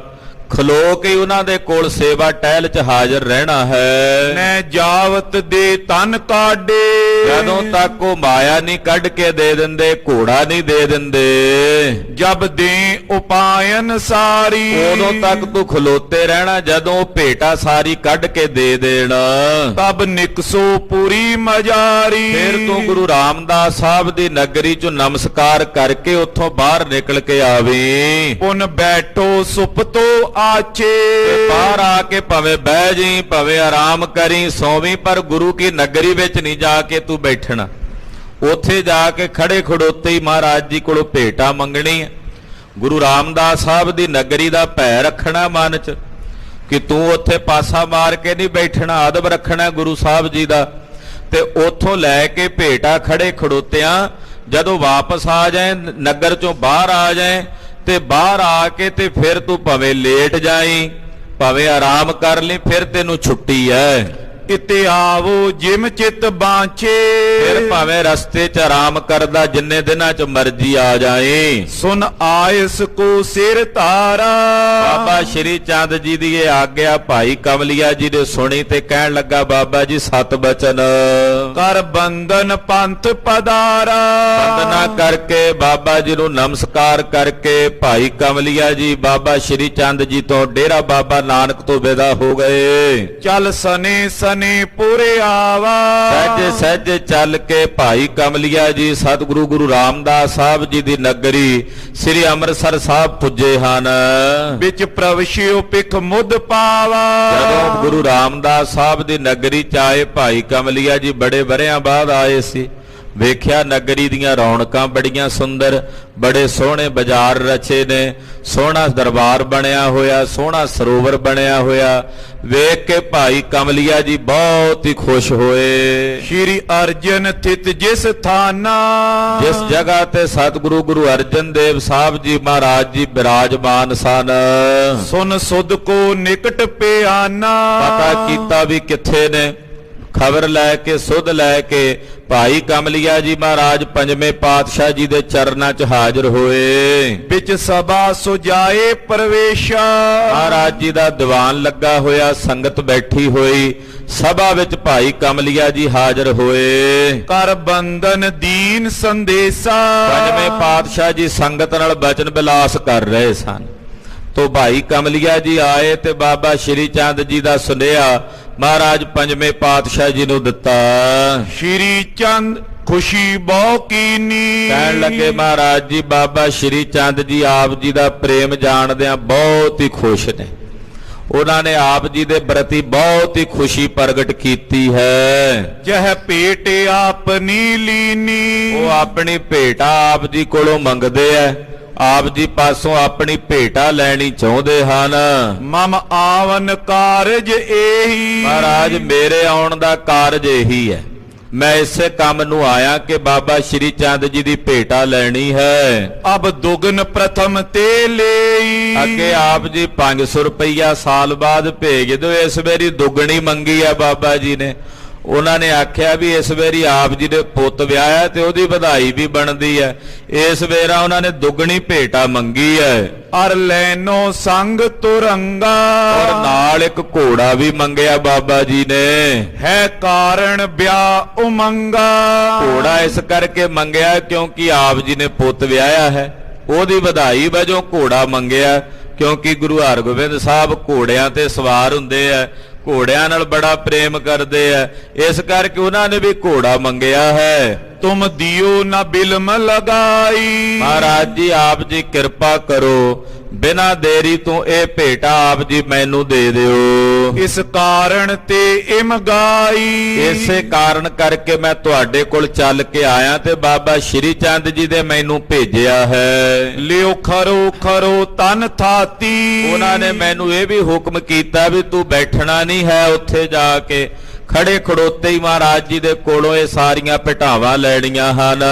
ਖਲੋ ਕੇ ਉਹਨਾਂ ਦੇ ਕੋਲ ਸੇਵਾ ਟਹਿਲ ਚ ਹਾਜ਼ਰ ਰਹਿਣਾ ਹੈ। ਨੈ ਜਾਵਤ ਦੇ ਤਨ ਕਾਡੇ। ਜਦੋਂ ਤੱਕ ਉਹ ਮਾਇਆ ਨਹੀਂ ਕੱਢ ਕੇ ਦੇ ਦਿੰਦੇ, ਘੋੜਾ ਨਹੀਂ ਦੇ ਦਿੰਦੇ। ਜਬ ਦੇ ਉਪਾਇਨ ਸਾਰੀ। ਉਦੋਂ ਤੱਕ ਤੂੰ ਖਲੋਤੇ ਰਹਿਣਾ, ਜਦੋਂ ਉਹ ਭੇਟਾ ਸਾਰੀ ਕੱਢ ਕੇ ਦੇ ਦੇਣ। ਤਬ ਨਿਕਸੋ ਪੂਰੀ ਮਜਾਰੀ। ਫਿਰ ਤੂੰ ਗੁਰੂ ਰਾਮਦਾਸ ਸਾਹਿਬ ਦੀ ਨਗਰੀ ਚੋਂ ਨਮਸਕਾਰ ਕਰਕੇ ਉੱਥੋਂ ਬਾਹਰ ਨਿਕਲ ਕੇ ਆਵੀਂ। ਪੁਨ ਬੈਠੋ ਸੁਪਤੋ ਆਚੇ। ਬਾਹਰ ਆ ਕੇ ਭਾਵੇਂ ਬਹਿ ਜੀ, ਭਾਵੇਂ ਆਰਾਮ ਕਰੀ, ਸੋਵੀਂ, ਪਰ ਗੁਰੂ ਕੀ ਨਗਰੀ ਵਿੱਚ ਨਹੀਂ ਜਾ ਕੇ ਤੂੰ ਬੈਠਣਾ। ਉੱਥੇ ਜਾ ਕੇ ਖੜੇ ਖੜੋਤੇ ਹੀ ਮਹਾਰਾਜ ਜੀ ਕੋਲੋਂ ਭੇਟਾ ਮੰਗਣੀ ਹੈ। ਗੁਰੂ ਰਾਮਦਾਸ ਸਾਹਿਬ ਦੀ ਨਗਰੀ ਦਾ ਭੈ ਰੱਖਣਾ ਮਨ 'ਚ, ਕਿ ਤੂੰ ਉੱਥੇ ਪਾਸਾ ਮਾਰ ਕੇ ਨਹੀਂ ਬੈਠਣਾ, ਅਦਬ ਰੱਖਣਾ ਗੁਰੂ ਸਾਹਿਬ ਜੀ ਦਾ। ਤੇ ਉੱਥੋਂ ਲੈ ਕੇ ਭੇਟਾ ਖੜੇ ਖੜੋਤਿਆਂ ਜਦੋਂ ਵਾਪਸ ਆ ਜਾਏ, ਨਗਰ ਚੋਂ ਬਾਹਰ ਆ ਜਾਏ, ਤੇ ਬਾਹਰ ਆ ਕੇ ਤੇ ਫਿਰ ਤੂੰ ਭਾਵੇਂ ਲੇਟ ਜਾਈ, ਭਾਵੇਂ ਆਰਾਮ ਕਰ ਲਈ, ਫਿਰ ਤੈਨੂੰ ਛੁੱਟੀ ਹੈ। ਇਤੇ ਆਵੋ ਜਿਮ ਚਿਤ ਬਾਂਚੇ। ਫਿਰ ਭਾਵੇਂ ਰਸਤੇ 'ਚ ਆਰਾਮ ਕਰਦਾ ਜਿੰਨੇ ਦਿਨਾਂ 'ਚ ਮਰਜ਼ੀ ਆ ਜਾਏ। ਸੁਨ ਆਇਸ ਕੋ ਸਿਰ ਧਾਰਾ। ਬਾਬਾ ਸ਼੍ਰੀ ਚੰਦ ਜੀ ਦੀ ਇਹ ਆਗਿਆ ਭਾਈ ਕਮਲੀਆ ਜੀ ਨੇ ਸੁਣੀ ਤੇ ਕਹਿਣ ਲੱਗਾ, ਬਾਬਾ ਜੀ 7 ਬਚਨ। ਕਰ ਬੰਧਨ ਪੰਥ ਪਦਾਰਾ। ਬੰਦਨਾ ਕਰਕੇ ਬਾਬਾ ਜੀ ਨੂੰ ਨਮਸਕਾਰ ਕਰਕੇ ਭਾਈ ਕਮਲੀਆ ਜੀ ਬਾਬਾ ਸ਼੍ਰੀ ਚੰਦ ਜੀ ਤੋਂ ਡੇਰਾ ਬਾਬਾ ਨਾਨਕ ਤੋਂ ਵਿਦਾ ਹੋ ਗਏ। ਚੱਲ ਸਨੇ ਸਨੇ ਪੂਰੇ ਆਵਾ। ਸਹਿਜੇ ਸਹਿਜੇ ਚੱਲ ਕੇ ਭਾਈ ਕਮਲੀਆ ਜੀ ਸਤਿਗੁਰੂ ਗੁਰੂ ਰਾਮਦਾਸ ਸਾਹਿਬ ਜੀ ਦੀ ਨਗਰੀ ਸ੍ਰੀ ਅੰਮ੍ਰਿਤਸਰ ਸਾਹਿਬ ਪੁੱਜੇ ਹਨ। ਵਿੱਚ ਪ੍ਰਵਸ਼ਿਓ ਪਿਖ ਮੁੱਦ ਪਾਵਾ। ਜਦੋਂ ਗੁਰੂ ਰਾਮਦਾਸ ਸਾਹਿਬ ਦੀ ਨਗਰੀ ਚ ਆਏ ਭਾਈ ਕਮਲੀਆ ਜੀ ਬੜੇ ਵਰਿਆਂ ਬਾਅਦ ਆਏ ਸੀ। ਵੇਖਿਆ ਨਗਰੀ ਦੀਆਂ ਰੌਣਕਾਂ ਬੜੀਆਂ ਸੁੰਦਰ, ਬੜੇ ਸੋਹਣੇ ਬਾਜ਼ਾਰ ਰਚੇ ਨੇ, ਸੋਹਣਾ ਦਰਬਾਰ ਬਣਿਆ ਹੋਇਆ, ਸੋਹਣਾ ਸਰੋਵਰ ਬਣਿਆ ਹੋਇਆ। ਵੇਖ ਕੇ ਭਾਈ ਕਮਲੀਆ ਜੀ ਬਹੁਤ ਹੀ ਖੁਸ਼ ਹੋਏ। ਸ਼੍ਰੀ ਅਰਜਨ ਥਿਤ ਜਿਸ ਥਾਨਾ। ਜਿਸ ਜਗ੍ਹਾ ਤੇ ਸਤਿਗੁਰੂ ਗੁਰੂ ਅਰਜਨ ਦੇਵ ਸਾਹਿਬ ਜੀ ਮਹਾਰਾਜ ਜੀ ਬਿਰਾਜਮਾਨ ਸਨ। ਸੁਨ ਸੁਧ ਕੋ ਨਿਕਟ ਪਿਆਨਾ। ਪਤਾ ਕੀਤਾ ਵੀ ਕਿੱਥੇ ਨੇ, ਖਬਰ ਲੈ ਕੇ ਸੁਧ ਲੈ ਕੇ ਭਾਈ ਕਮਲੀਆ ਜੀ ਮਹਾਰਾਜ ਪੰਜਵੇਂ ਪਾਤਸ਼ਾਹ ਜੀ ਦੇ ਚਰਨਾਂ 'ਚ ਹਾਜ਼ਰ ਹੋਏ। ਵਿੱਚ ਸਭਾ ਸੁਜਾਏ ਪ੍ਰਵੇਸ਼ਾ। ਮਹਾਰਾਜ ਜੀ ਦਾ ਦੀਵਾਨ ਲੱਗਾ ਹੋਇਆ, ਸੰਗਤ ਬੈਠੀ ਹੋਈ, ਸਭਾ ਵਿੱਚ ਭਾਈ ਕਮਲੀਆ ਜੀ ਹਾਜ਼ਰ ਹੋਏ। ਕਰ ਬੰਧਨ ਦੀਨ ਸੰਦੇਸਾ। ਪੰਜਵੇਂ ਪਾਤਸ਼ਾਹ ਜੀ ਸੰਗਤ ਨਾਲ ਬਚਨ ਬਿਲਾਸ ਕਰ ਰਹੇ ਸਨ। ਤੋ ਭਾਈ ਕਮਲੀਆ ਜੀ ਆਏ ਤੇ ਬਾਬਾ ਸ਼੍ਰੀ ਚੰਦ ਜੀ ਦਾ ਸੁਨੇਹਾ ਮਹਾਰਾਜ ਪੰਜਵੇਂ ਪਾਤਸ਼ਾਹ ਜੀ ਨੂੰ ਦਿੱਤਾ। ਸ਼੍ਰੀ ਚੰਦ ਖੁਸ਼ੀ ਬਹੁ ਕੀਨੀ। ਕਹਿਣ ਲੱਗੇ ਮਹਾਰਾਜ ਜੀ ਬਾਬਾ ਸ਼੍ਰੀ ਚੰਦ ਜੀ ਆਪ ਜੀ ਦਾ ਪ੍ਰੇਮ ਜਾਣਦਿਆਂ ਬਹੁਤ ਹੀ ਖੁਸ਼ ਨੇ। ਉਹਨਾਂ ਨੇ ਆਪ ਜੀ ਦੇ ਪ੍ਰਤੀ ਬਹੁਤ ਹੀ ਖੁਸ਼ੀ ਪ੍ਰਗਟ ਕੀਤੀ ਹੈ। ਜਹ ਭੇਟ ਆਪਨੀ ਲੀਨੀ। ਉਹ ਆਪਣੀ ਭੇਟਾ ਆਪ ਜੀ ਕੋਲੋਂ ਮੰਗਦੇ ਐ, ਆਪ ਜੀ ਪਾਸੋਂ ਆਪਣੀ ਭੇਟਾ ਲੈਣੀ ਚਾਹੁੰਦੇ ਹਨ। ਮਮ ਆਵਨ ਕਾਰਜ ਇਹੀ। ਮਹਾਰਾਜ ਮੇਰੇ ਆਉਣ ਦਾ ਕਾਰਜ ਇਹੀ ਹੈ, ਮੈਂ ਇਸੇ ਕੰਮ ਨੂੰ ਆਇਆ ਕਿ ਬਾਬਾ ਸ਼੍ਰੀ ਚੰਦ ਜੀ ਦੀ ਭੇਟਾ ਲੈਣੀ ਹੈ। ਅਬ ਦੁਗਨ ਪ੍ਰਥਮ ਤੇ ਲਈ। ਅੱਗੇ ਆਪ ਜੀ 500 ਰੁਪਈਆ ਸਾਲ ਬਾਅਦ ਭੇਜ ਦਿਓ, ਇਸ ਵਾਰੀ ਦੁੱਗਣੀ ਮੰਗੀ ਹੈ ਬਾਬਾ ਜੀ ਨੇ। ਉਹਨਾਂ ਨੇ ਆਖਿਆ ਵੀ ਇਸ ਵਾਰੀ ਆਪ ਜੀ ਦੇ ਪੁੱਤ ਵਿਆਹਿਆ ਤੇ ਉਹਦੀ ਵਧਾਈ ਵੀ ਬਣਦੀ ਹੈ, ਇਸ ਵੇਰਾ ਉਹਨਾਂ ਨੇ ਦੁੱਗਣੀ ਭੇਟਾ ਮੰਗੀ ਹੈ। ਅਰ ਲੈਨੋ ਸੰਗ ਤੁਰੰਗਾ। ਔਰ ਨਾਲ ਇੱਕ ਘੋੜਾ ਵੀ ਮੰਗਿਆ ਬਾਬਾ ਜੀ ਨੇ। ਹੈ ਕਾਰਣ ਵਿਆਹ ਉਮੰਗਾ। ਘੋੜਾ ਇਸ ਕਰਕੇ ਮੰਗਿਆ ਕਿਉਂਕਿ ਆਪ ਜੀ ਨੇ ਪੁੱਤ ਵਿਆਹਿਆ ਹੈ, ਉਹਦੀ ਵਧਾਈ ਵਜੋਂ ਘੋੜਾ ਮੰਗਿਆ। ਕਿਉਂਕਿ ਗੁਰੂ ਹਰਗੋਬਿੰਦ ਸਾਹਿਬ ਘੋੜਿਆਂ ਤੇ ਸਵਾਰ ਹੁੰਦੇ ਆ, ਘੋੜਿਆਂ ਨਾਲ ਬੜਾ ਪ੍ਰੇਮ ਕਰਦੇ ਆ, ਇਸ ਕਰਕੇ ਉਹਨਾਂ ਨੇ ਵੀ ਘੋੜਾ ਮੰਗਿਆ ਹੈ। ਤੁਮ ਦਿਓ ਨਾ ਬਿਲਮ ਲਗਾਈ। ਮਹਾਰਾਜ ਜੀ ਆਪ ਜੀ ਕਿਰਪਾ ਕਰੋ, ਬਿਨਾਂ ਦੇਰੀ ਤੋਂ ਇਹ ਭੇਟਾ ਆਪ ਜੀ ਮੈਨੂੰ ਦੇ ਦਿਓ। ਇਸ ਕਾਰਨ ਤੇ ਇਮ ਗਾਈ। ਇਸੇ ਕਾਰਨ ਕਰਕੇ ਮੈਂ ਤੁਹਾਡੇ ਕੋਲ ਚੱਲ ਕੇ ਆਇਆ ਤੇ ਬਾਬਾ ਸ਼੍ਰੀ ਚੰਦ ਜੀ ਦੇ ਮੈਨੂੰ ਭੇਜਿਆ ਹੈ। ਲਿਓ ਖਰੋ ਖਰੋ ਤਨ ਥਾਤੀ। ਉਹਨਾਂ ਨੇ ਮੈਨੂੰ ਇਹ ਵੀ ਹੁਕਮ ਕੀਤਾ ਵੀ ਤੂੰ ਬੈਠਣਾ ਨਹੀਂ ਹੈ, ਉੱਥੇ ਜਾ ਕੇ ਖੜੇ ਖੜੋਤੇ ਹੀ ਮਹਾਰਾਜ ਜੀ ਦੇ ਕੋਲੋਂ ਇਹ ਸਾਰੀਆਂ ਭੇਟਾਵਾਂ ਲੈਣੀਆਂ ਹਨ।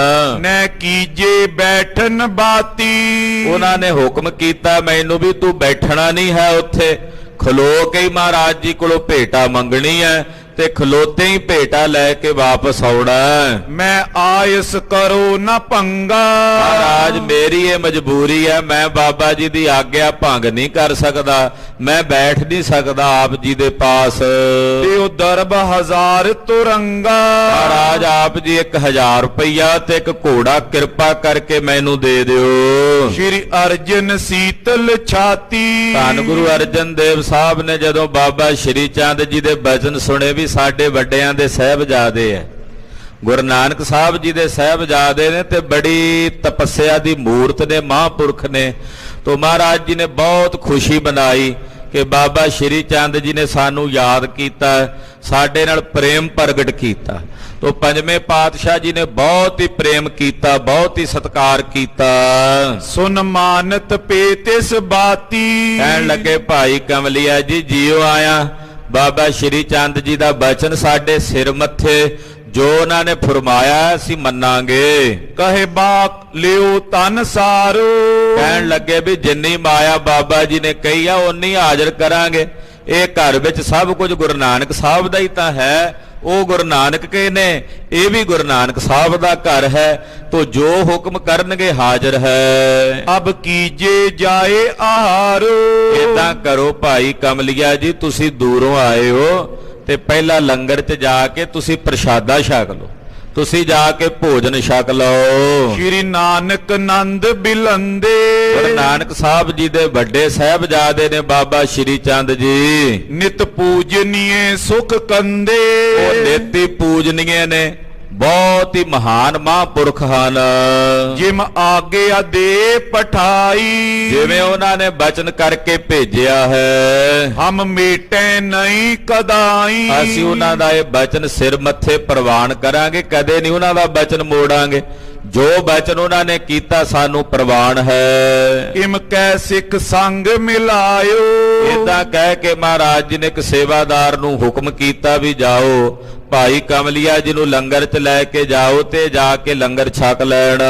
ਨੈ ਕੀਜੇ ਬੈਠਨ ਬਾਤੀ। ਉਹਨਾਂ ਨੇ ਹੁਕਮ ਕੀਤਾ ਮੈਨੂੰ ਵੀ ਤੂੰ ਬੈਠਣਾ ਨਹੀਂ ਹੈ, ਉੱਥੇ ਖਲੋ ਕੇ ਹੀ ਮਹਾਰਾਜ ਜੀ ਕੋਲੋਂ ਭੇਟਾ ਮੰਗਣੀ ਹੈ ਤੇ ਖਲੋਤੇ ਹੀ ਭੇਟਾ ਲੈ ਕੇ ਵਾਪਸ ਆਉਣਾ। ਮੈਂ ਆਇਸ ਕਰੋ ਨਾ ਭੰਗਾ। ਮਹਾਰਾਜ ਮੇਰੀ ਇਹ ਮਜਬੂਰੀ ਹੈ, ਮੈਂ ਬਾਬਾ ਜੀ ਦੀ ਆਗਿਆ ਭੰਗ ਨਹੀਂ ਕਰ ਸਕਦਾ, ਮੈਂ ਬੈਠ ਨਹੀਂ ਸਕਦਾ ਆਪ ਜੀ ਦੇ ਪਾਸ। ਦਿਓ ਦਰਬ 1000 ਤੁਰੰਗਾ। ਮਹਾਰਾਜ ਆਪ ਜੀ 1000 ਰੁਪਈਆ ਤੇ ਇੱਕ ਘੋੜਾ ਕਿਰਪਾ ਕਰਕੇ ਮੈਨੂੰ ਦੇ ਦਿਓ। ਸ਼੍ਰੀ ਅਰਜਨ ਸੀਤਲ ਛਾਤੀ। ਧੰਨ ਗੁਰੂ ਅਰਜਨ ਦੇਵ ਸਾਹਿਬ ਨੇ ਜਦੋਂ ਬਾਬਾ ਸ਼੍ਰੀ ਚੰਦ ਜੀ ਦੇ ਬਚਨ ਸੁਣੇ ਵੀ ਸਾਡੇ ਵੱਡਿਆਂ ਦੇ ਸਾਹਿਬਜ਼ਾਦੇ ਐ, ਗੁਰੂ ਨਾਨਕ ਸਾਹਿਬ ਜੀ ਦੇ ਸਾਹਿਬਜ਼ਾਦੇ ਨੇ ਤੇ ਬੜੀ ਤਪੱਸਿਆ ਦੀ ਮੂਰਤ ਨੇ, ਮਹਾਂਪੁਰਖ ਨੇ, ਤੋਂ ਮਹਾਰਾਜ ਜੀ ਨੇ ਬਹੁਤ ਖੁਸ਼ੀ ਮਨਾਈ ਕਿ ਬਾਬਾ ਸ਼੍ਰੀ ਚੰਦ ਜੀ ਨੇ ਸਾਨੂੰ ਯਾਦ ਕੀਤਾ, ਸਾਡੇ ਨਾਲ ਪ੍ਰੇਮ ਪ੍ਰਗਟ ਕੀਤਾ। ਤੋ ਪੰਜਵੇਂ ਪਾਤਸ਼ਾਹ ਜੀ ਨੇ ਬਹੁਤ ਹੀ ਪ੍ਰੇਮ ਕੀਤਾ, ਬਹੁਤ ਹੀ ਸਤਿਕਾਰ ਕੀਤਾ। ਸੁਨ ਮਾਨਤ ਪੇ ਤਿਸ ਬਾਤੀ। ਕਹਿਣ ਲੱਗੇ ਭਾਈ ਕਮਲੀਆ ਜੀ ਜੀਓ ਆਇਆ, ਬਾਬਾ ਸ਼੍ਰੀ ਚੰਦ ਜੀ ਦਾ ਬਚਨ ਸਾਡੇ ਸਿਰ ਮੱਥੇ, ਜੋ ਉਹਨਾਂ ਨੇ ਫਰਮਾਇਆ ਅਸੀਂ ਮੰਨਾਂਗੇ। ਕਹੇ ਬਾਕ ਲਿਓ ਤਨ ਸਾਰੋ। ਕਹਿਣ ਲੱਗੇ ਵੀ ਜਿੰਨੀ ਮਾਇਆ ਬਾਬਾ ਜੀ ਨੇ ਕਹੀ ਆ ਓਨੀ ਹਾਜ਼ਰ ਕਰਾਂਗੇ। ਇਹ ਘਰ ਵਿੱਚ ਸਭ ਕੁਝ ਗੁਰੂ ਨਾਨਕ ਸਾਹਿਬ ਦਾ ਹੀ ਤਾਂ ਹੈ, ਉਹ ਗੁਰੂ ਨਾਨਕ ਕੇ ਨੇ, ਇਹ ਵੀ ਗੁਰੂ ਨਾਨਕ ਸਾਹਿਬ ਦਾ ਘਰ ਹੈ, ਤੋ ਜੋ ਹੁਕਮ ਕਰਨਗੇ ਹਾਜ਼ਰ ਹੈ। ਅਬ ਕੀਜੇ ਜਾਏ ਆਹਾਰੋ। ਏਦਾਂ ਕਰੋ ਭਾਈ ਕਮਲੀਆ ਜੀ, ਤੁਸੀਂ ਦੂਰੋਂ ਆਏ ਹੋ ਤੇ ਪਹਿਲਾਂ ਲੰਗਰ 'ਚ ਜਾ ਕੇ ਤੁਸੀਂ ਪ੍ਰਸ਼ਾਦਾ ਛਕ ਲਓ, ਤੁਸੀਂ ਜਾ ਕੇ ਭੋਜਨ ਛਕ ਲਓ। ਸ਼੍ਰੀ ਨਾਨਕ ਨੰਦ ਬਿਲੰਦੇ। ਗੁਰੂ ਨਾਨਕ ਸਾਹਿਬ ਜੀ ਦੇ ਵੱਡੇ ਸਾਹਿਬਜ਼ਾਦੇ ਨੇ ਬਾਬਾ ਸ਼੍ਰੀ ਚੰਦ ਜੀ, ਨਿਤ ਪੂਜਨੀਏ ਸੁਖ ਕੰਦੇ। ਉਹ ਨਿਤੀ ਪੂਜਨੀਏ ਨੇ, ਬਹੁਤ ਹੀ ਮਹਾਨ ਮਹਾਂਪੁਰਖ ਹਨ। ਜਿਮ ਆਗਿਆ ਦੇ ਪਠਾਈ। ਜਿਵੇਂ ਉਹਨਾਂ ਨੇ ਬਚਨ ਕਰਕੇ ਭੇਜਿਆ ਹੈ, ਹਮ ਮੇਟੇ ਨਹੀਂ ਕਦਾਈ। ਅਸੀਂ ਉਹਨਾਂ ਦਾ ਇਹ ਬਚਨ ਸਿਰ ਮੱਥੇ ਪ੍ਰਵਾਨ ਕਰਾਂਗੇ, ਕਦੇ ਨਹੀਂ ਉਹਨਾਂ ਦਾ ਬਚਨ ਮੋੜਾਂਗੇ। ਜੋ ਬਚਨ ਉਹਨਾਂ ਨੇ ਕੀਤਾ ਸਾਨੂੰ ਪ੍ਰਵਾਨ ਹੈ। ਇਮ ਕੈ ਸਿੱਖ ਸੰਗ ਮਿਲਾਇਓ। ਏਦਾਂ ਕਹਿ ਕੇ ਮਹਾਰਾਜ ਜੀ ਨੇ ਇੱਕ ਸੇਵਾਦਾਰ ਨੂੰ ਹੁਕਮ ਕੀਤਾ ਵੀ ਜਾਓ ਭਾਈ ਕਮਲੀਆ ਜੀ ਨੂੰ ਲੰਗਰ 'ਚ ਲੈ ਕੇ ਜਾਓ ਤੇ ਜਾ ਕੇ ਲੰਗਰ ਛਕ ਲੈਣ।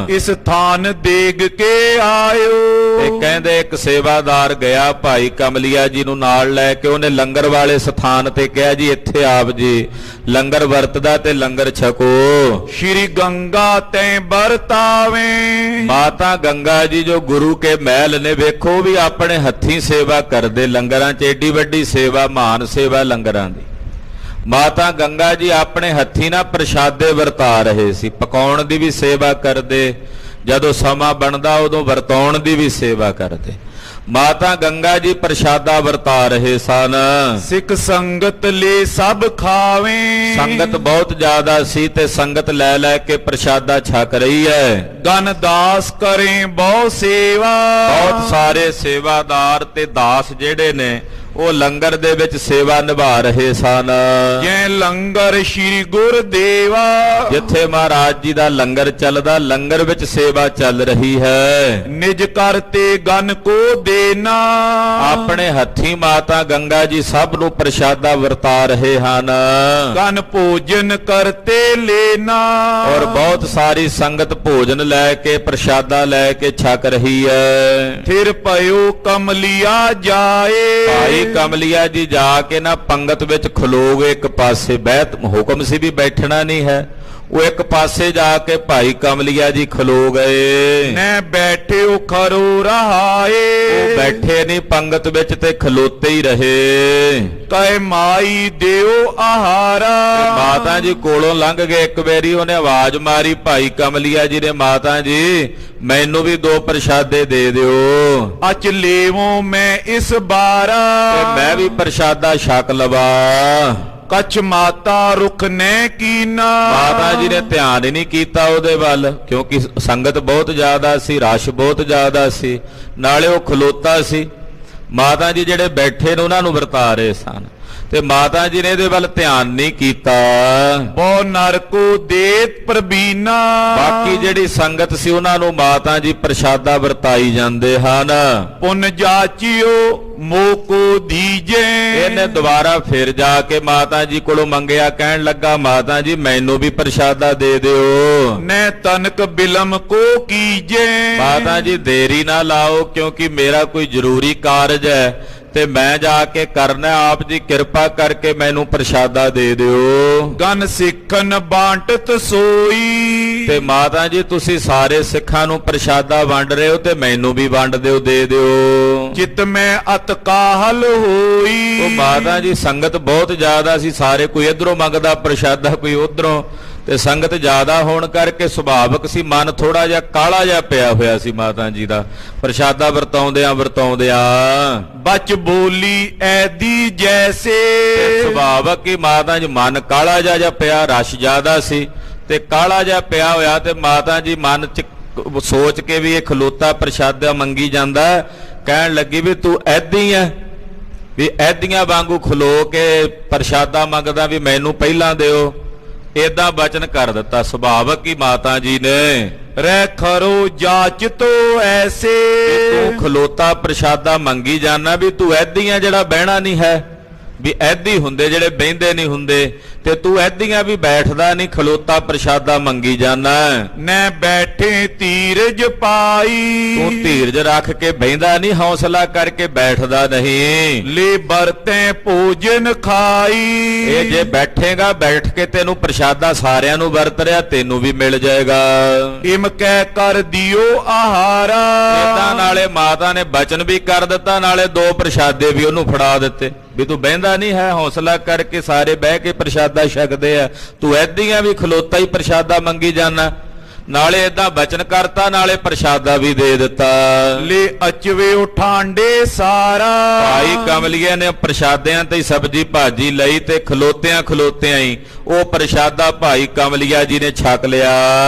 ਇਸ ਥਾਨ ਦੇਗ ਕੇ ਆਇਓ। ਤੇ ਕਹਿੰਦੇ ਇੱਕ ਸੇਵਾਦਾਰ ਗਿਆ ਭਾਈ ਕਮਲੀਆ ਜੀ ਨੂੰ ਨਾਲ ਲੈ ਕੇ, ਉਹਨੇ ਲੰਗਰ ਵਾਲੇ ਸਥਾਨ ਤੇ ਕਿਹਾ ਜੀ ਇੱਥੇ ਆਪ ਜੀ ਲੰਗਰ ਵਰਤਦਾ ਤੇ ਲੰਗਰ ਛਕੋ। ਸ਼੍ਰੀ ਗੰਗਾ ਤੈ ਵਰਤਾਵੇਂ। ਮਾਤਾ ਗੰਗਾ ਜੀ ਜੋ ਗੁਰੂ ਕੇ ਮਹਿਲ ਨੇ, ਵੇਖੋ ਵੀ ਆਪਣੇ ਹੱਥੀਂ ਸੇਵਾ ਕਰਦੇ ਲੰਗਰਾਂ 'ਚ, ਏਡੀ ਵੱਡੀ ਸੇਵਾ, ਮਹਾਨ ਸੇਵਾ ਲੰਗਰਾਂ ਦੀ। ਮਾਤਾ ਗੰਗਾ ਜੀ ਆਪਣੇ ਹੱਥੀਂ ਨਾ ਪ੍ਰਸ਼ਾਦੇ ਵਰਤਾ ਰਹੇ ਸੀ, ਪਕਾਉਣ ਦੀ ਵੀ ਸੇਵਾ ਕਰਦੇ, ਜਦੋਂ ਸਮਾਂ ਬਣਦਾ ਉਦੋਂ ਵਰਤਾਉਣ ਦੀ ਵੀ ਸੇਵਾ ਕਰਦੇ। ਮਾਤਾ ਗੰਗਾ ਜੀ ਪ੍ਰਸ਼ਾਦਾ ਵਰਤਾ ਰਹੇ ਸਨ। ਸਿੱਖ ਸੰਗਤ ਲੈ ਸਭ ਖਾਵੇ। ਸੰਗਤ ਬਹੁਤ ਜ਼ਿਆਦਾ ਸੀ ਤੇ ਸੰਗਤ ਲੈ ਲੈ ਕੇ ਪ੍ਰਸ਼ਾਦਾ ਛਕ ਰਹੀ ਹੈ। ਗਨ ਦਾਸ ਕਰੇ ਬਹੁ ਸੇਵਾ। ਬਹੁਤ ਸਾਰੇ ਸੇਵਾਦਾਰ ਤੇ ਦਾਸ ਜਿਹੜੇ ਨੇ ਉਹ ਲੰਗਰ ਦੇ ਵਿੱਚ ਸੇਵਾ ਨਿਭਾ ਰਹੇ ਸਨ। ਜੈ ਲੰਗਰ ਸ੍ਰੀ ਗੁਰਦੇਵਾ। ਜਿੱਥੇ ਮਹਾਰਾਜ ਜੀ ਦਾ ਲੰਗਰ ਚੱਲਦਾ, ਲੰਗਰ ਵਿੱਚ ਸੇਵਾ ਚੱਲ ਰਹੀ ਹੈ। ਨਿਜ ਕਰਤੇ ਗਨ ਕੋ ਦੇਨਾ। ਆਪਣੇ ਹੱਥੀਂ ਮਾਤਾ ਗੰਗਾ ਜੀ ਸਭ ਨੂੰ ਪ੍ਰਸ਼ਾਦਾ ਵਰਤਾ ਰਹੇ ਹਨ। ਗਨ ਭੋਜਨ ਕਰਤੇ ਲੈਣਾ। ਔਰ ਬਹੁਤ ਸਾਰੀ ਸੰਗਤ ਭੋਜਨ ਲੈ ਕੇ ਪ੍ਰਸ਼ਾਦਾ ਲੈ ਕੇ ਛਕ ਰਹੀ ਹੈ। ਫਿਰ ਭਇਓ ਕਮਲਿਆ ਜਾਏ। ਭਾਈ ਕਮਲਿਆ ਜੀ ਜਾ ਕੇ ਨਾ ਪੰਗਤ ਵਿੱਚ ਖਲੋ ਗਏ ਇੱਕ ਪਾਸੇ। ਬੈਠ ਹੁਕਮ ਸੀ ਵੀ ਬੈਠਣਾ ਨਹੀਂ ਹੈ। ਉਹ ਇੱਕ ਪਾਸੇ ਜਾ ਕੇ ਭਾਈ ਕਮਲਿਆ ਜੀ ਖਲੋ ਗਏ। ਨੈ ਬੈਠਿਓ ਖਰੋ ਰਹਾਏ। ਉਹ ਬੈਠੇ ਨਹੀਂ ਪੰਗਤ ਵਿੱਚ ਤੇ ਖਲੋਤੇ ਹੀ ਰਹੇ। ਕੈ ਮਾਈ ਦਿਓ ਆਹਾਰਾ। ਮਾਤਾ ਜੀ ਕੋਲੋਂ ਲੰਘ ਗਏ। ਇੱਕ ਵਾਰੀ ਉਹਨੇ ਆਵਾਜ਼ ਮਾਰੀ ਭਾਈ ਕਮਲਿਆ ਜੀ ਨੇ, ਮਾਤਾ ਜੀ ਮੈਨੂੰ ਵੀ 2 ਪ੍ਰਸ਼ਾਦੇ ਦੇ ਦਿਓ। ਅਚ ਲੇਵੋ ਮੈਂ ਇਸ ਬਾਰਾ। ਤੇ ਮੈਂ ਵੀ ਪ੍ਰਸ਼ਾਦਾ ਛਕ ਲਵਾਂ। ਕਛ ਮਾਤਾ ਰੁਖ ਨੈ ਕੀਨਾ। ਮਾਤਾ ਜੀ ਨੇ ਧਿਆਨ ਹੀ ਨਹੀਂ ਕੀਤਾ ਉਹਦੇ ਵੱਲ, ਕਿਉਂਕਿ ਸੰਗਤ ਬਹੁਤ ਜ਼ਿਆਦਾ ਸੀ, ਰਸ਼ ਬਹੁਤ ਜ਼ਿਆਦਾ ਸੀ, ਨਾਲੇ ਉਹ ਖਲੋਤਾ ਸੀ। ਮਾਤਾ ਜੀ ਜਿਹੜੇ ਬੈਠੇ ਨੇ ਉਹਨਾਂ ਨੂੰ ਵਰਤਾ ਰਹੇ ਸਨ ਤੇ ਮਾਤਾ ਜੀ ਨੇ ਇਹਦੇ ਵੱਲ ਧਿਆਨ ਨਹੀਂ ਕੀਤਾ। ਬਹੁ ਨਰਕੋ ਦੇਤ ਪ੍ਰਬੀਨਾ। ਬਾਕੀ ਜਿਹੜੀ ਸੰਗਤ ਸੀ ਉਹਨਾਂ ਨੂੰ ਮਾਤਾ ਜੀ ਪ੍ਰਸ਼ਾਦਾ ਵਰਤਾਈ ਜਾਂਦੇ ਹਨ। ਪੁਨ ਜਾਚਿਓ ਮੋਕੋ ਦੀਜੇ। ਇਹਨੇ ਦੁਬਾਰਾ ਫਿਰ ਜਾ ਕੇ ਮਾਤਾ ਜੀ ਕੋਲੋਂ ਮੰਗਿਆ, ਕਹਿਣ ਲੱਗਾ ਮਾਤਾ ਜੀ ਮੈਨੂੰ ਵੀ ਪ੍ਰਸ਼ਾਦਾ ਦੇ ਦਿਓ। ਨੈ ਤਨਕ ਬਿਲਮ ਕੋ ਕੀਜੇ। ਮਾਤਾ ਜੀ ਦੇਰੀ ਨਾ ਲਾਓ, ਕਿਉਂਕਿ ਮੇਰਾ ਕੋਈ ਜ਼ਰੂਰੀ ਕਾਰਜ ਹੈ ਤੇ ਮੈਂ ਜਾ ਕੇ ਕਰਨਾ। ਆਪ ਜੀ ਕਿਰਪਾ ਕਰਕੇ ਮੈਨੂੰ ਪ੍ਰਸ਼ਾਦਾ ਦੇ ਦਿਓ। ਗਨ ਸਿੱਖਨ ਬਾਂਟਤ ਸੋਈ। ਤੇ ਮਾਤਾ ਜੀ ਤੁਸੀਂ ਸਾਰੇ ਸਿੱਖਾਂ ਨੂੰ ਪ੍ਰਸ਼ਾਦਾ ਵੰਡ ਰਹੇ ਹੋ ਤੇ ਮੈਨੂੰ ਵੀ ਵੰਡ ਦਿਓ, ਦੇ ਦਿਓ। ਚਿਤ ਮੈਂ ਅਤ ਕਾਹਲ ਹੋਈ। ਉਹ ਮਾਤਾ ਜੀ ਸੰਗਤ ਬਹੁਤ ਜ਼ਿਆਦਾ ਸੀ, ਸਾਰੇ ਕੋਈ ਇਧਰੋਂ ਮੰਗਦਾ ਪ੍ਰਸ਼ਾਦਾ, ਕੋਈ ਉਧਰੋਂ, ਤੇ ਸੰਗਤ ਜ਼ਿਆਦਾ ਹੋਣ ਕਰਕੇ ਸੁਭਾਵਕ ਸੀ ਮਨ ਥੋੜਾ ਜਿਹਾ ਕਾਲਾ ਜਿਹਾ ਪਿਆ ਹੋਇਆ ਸੀ ਮਾਤਾ ਜੀ ਦਾ ਪ੍ਰਸ਼ਾਦਾ ਵਰਤਾਉਂਦਿਆਂ। ਬਚ ਬੋਲੀ ਐਦੀ ਜੈਸੇ। ਸੁਭਾਵਕ ਹੀ ਮਾਤਾ ਜੀ ਮਨ ਕਾਲਾ ਜਿਹਾ ਪਿਆ, ਰਸ਼ ਜ਼ਿਆਦਾ ਸੀ ਤੇ ਕਾਲਾ ਜਿਹਾ ਪਿਆ ਹੋਇਆ ਤੇ ਮਾਤਾ ਜੀ ਮਨ ਚ ਸੋਚ ਕੇ ਵੀ ਇਹ ਖਲੋਤਾ ਪ੍ਰਸ਼ਾਦਾ ਮੰਗੀ ਜਾਂਦਾ, ਕਹਿਣ ਲੱਗੀ ਵੀ ਤੂੰ ਐਦੀ ਐ, ਵੀ ਐਦੀਆਂ ਵਾਂਗੂ ਖਲੋ ਕੇ ਪ੍ਰਸ਼ਾਦਾ ਮੰਗਦਾ, ਵੀ ਮੈਨੂੰ ਪਹਿਲਾਂ ਦਿਓ। ਏਦਾਂ ਬਚਨ ਕਰ ਦਿੱਤਾ ਸੁਭਾਵਕ ਹੀ ਮਾਤਾ ਜੀ ਨੇ। ਰਹਿ ਖਰੋ ਜਾਚ ਤੋ ਐਸੇ। ਤੂੰ ਖਲੋਤਾ ਪ੍ਰਸ਼ਾਦਾ ਮੰਗੀ ਜਾਣਾ, ਵੀ ਤੂੰ ਐਦੀਆਂ ਜਿਹੜਾ ਬਹਿਣਾ ਨਹੀਂ ਹੈ, ਵੀ ਐਦੀ ਹੁੰਦੇ ਜਿਹੜੇ ਬਹਿੰਦੇ ਨਹੀਂ ਹੁੰਦੇ, ਤੇ ਤੂੰ ਐਦੀਆਂ ਵੀ ਬੈਠਦਾ ਨਹੀਂ, ਖਲੋਤਾ ਪ੍ਰਸ਼ਾਦਾ ਮੰਗੀ ਜਾਣਾ। ਨੈ ਬੈਠੇ ਧੀਰਜ ਪਾਈ। ਤੂੰ ਧੀਰਜ ਰੱਖ ਕੇ ਬਹਿੰਦਾ ਨਹੀਂ, ਹੌਸਲਾ ਕਰਕੇ ਬੈਠਦਾ ਨਹੀਂ। ਲੈ ਬਰਤੇ ਭੋਜਨ ਖਾਈ। ਇਹ ਜੇ ਬੈਠੇਗਾ, ਬੈਠ ਕੇ ਤੈਨੂੰ ਪ੍ਰਸ਼ਾਦਾ ਸਾਰਿਆਂ ਨੂੰ ਵਰਤ ਰਿਹਾ, ਤੈਨੂੰ ਵੀ ਮਿਲ ਜਾਏਗਾ। ਇਮ ਕਹਿ ਕਰ ਦਿਓ ਆਹਾਰਾ। ਏਦਾਂ ਨਾਲੇ ਮਾਤਾ ਨੇ ਬਚਨ ਵੀ ਕਰ ਦਿੱਤਾ, ਨਾਲੇ 2 ਪ੍ਰਸ਼ਾਦੇ ਵੀ ਉਹਨੂੰ ਫੜਾ ਦਿੱਤੇ, ਵੀ ਤੂੰ ਬਹਿੰਦਾ ਨਹੀਂ ਹੈ, ਹੌਸਲਾ ਕਰਕੇ ਸਾਰੇ ਬਹਿ ਕੇ ਪ੍ਰਸ਼ਾਦਾ ਛਕਦੇ ਆ, ਤੂੰ ਐਦੀਆਂ ਵੀ ਖਲੋਤਾ ਹੀ ਪ੍ਰਸ਼ਾਦਾ ਮੰਗੀ ਜਾਣਾ। ਨਾਲੇ ਏਦਾਂ ਬਚਨ ਕਰਤਾ, ਨਾਲੇ ਪ੍ਰਸ਼ਾਦਾ ਵੀ ਦੇ ਦਿੱਤਾ। ਲੈ ਅਚਵੇ ਉਠਾਂਡੇ ਸਾਰਾ। ਭਾਈ ਕਮਲੀਏ ਨੇ ਪ੍ਰਸ਼ਾਦਿਆਂ ਤੇ ਸਬਜ਼ੀ ਭਾਜੀ ਲਈ ਤੇ ਖਲੋਤਿਆਂ ਹੀ ਉਹ ਪ੍ਰਸ਼ਾਦਾ ਭਾਈ ਕਮਲੀਆ ਜੀ ਨੇ ਛਕ ਲਿਆ।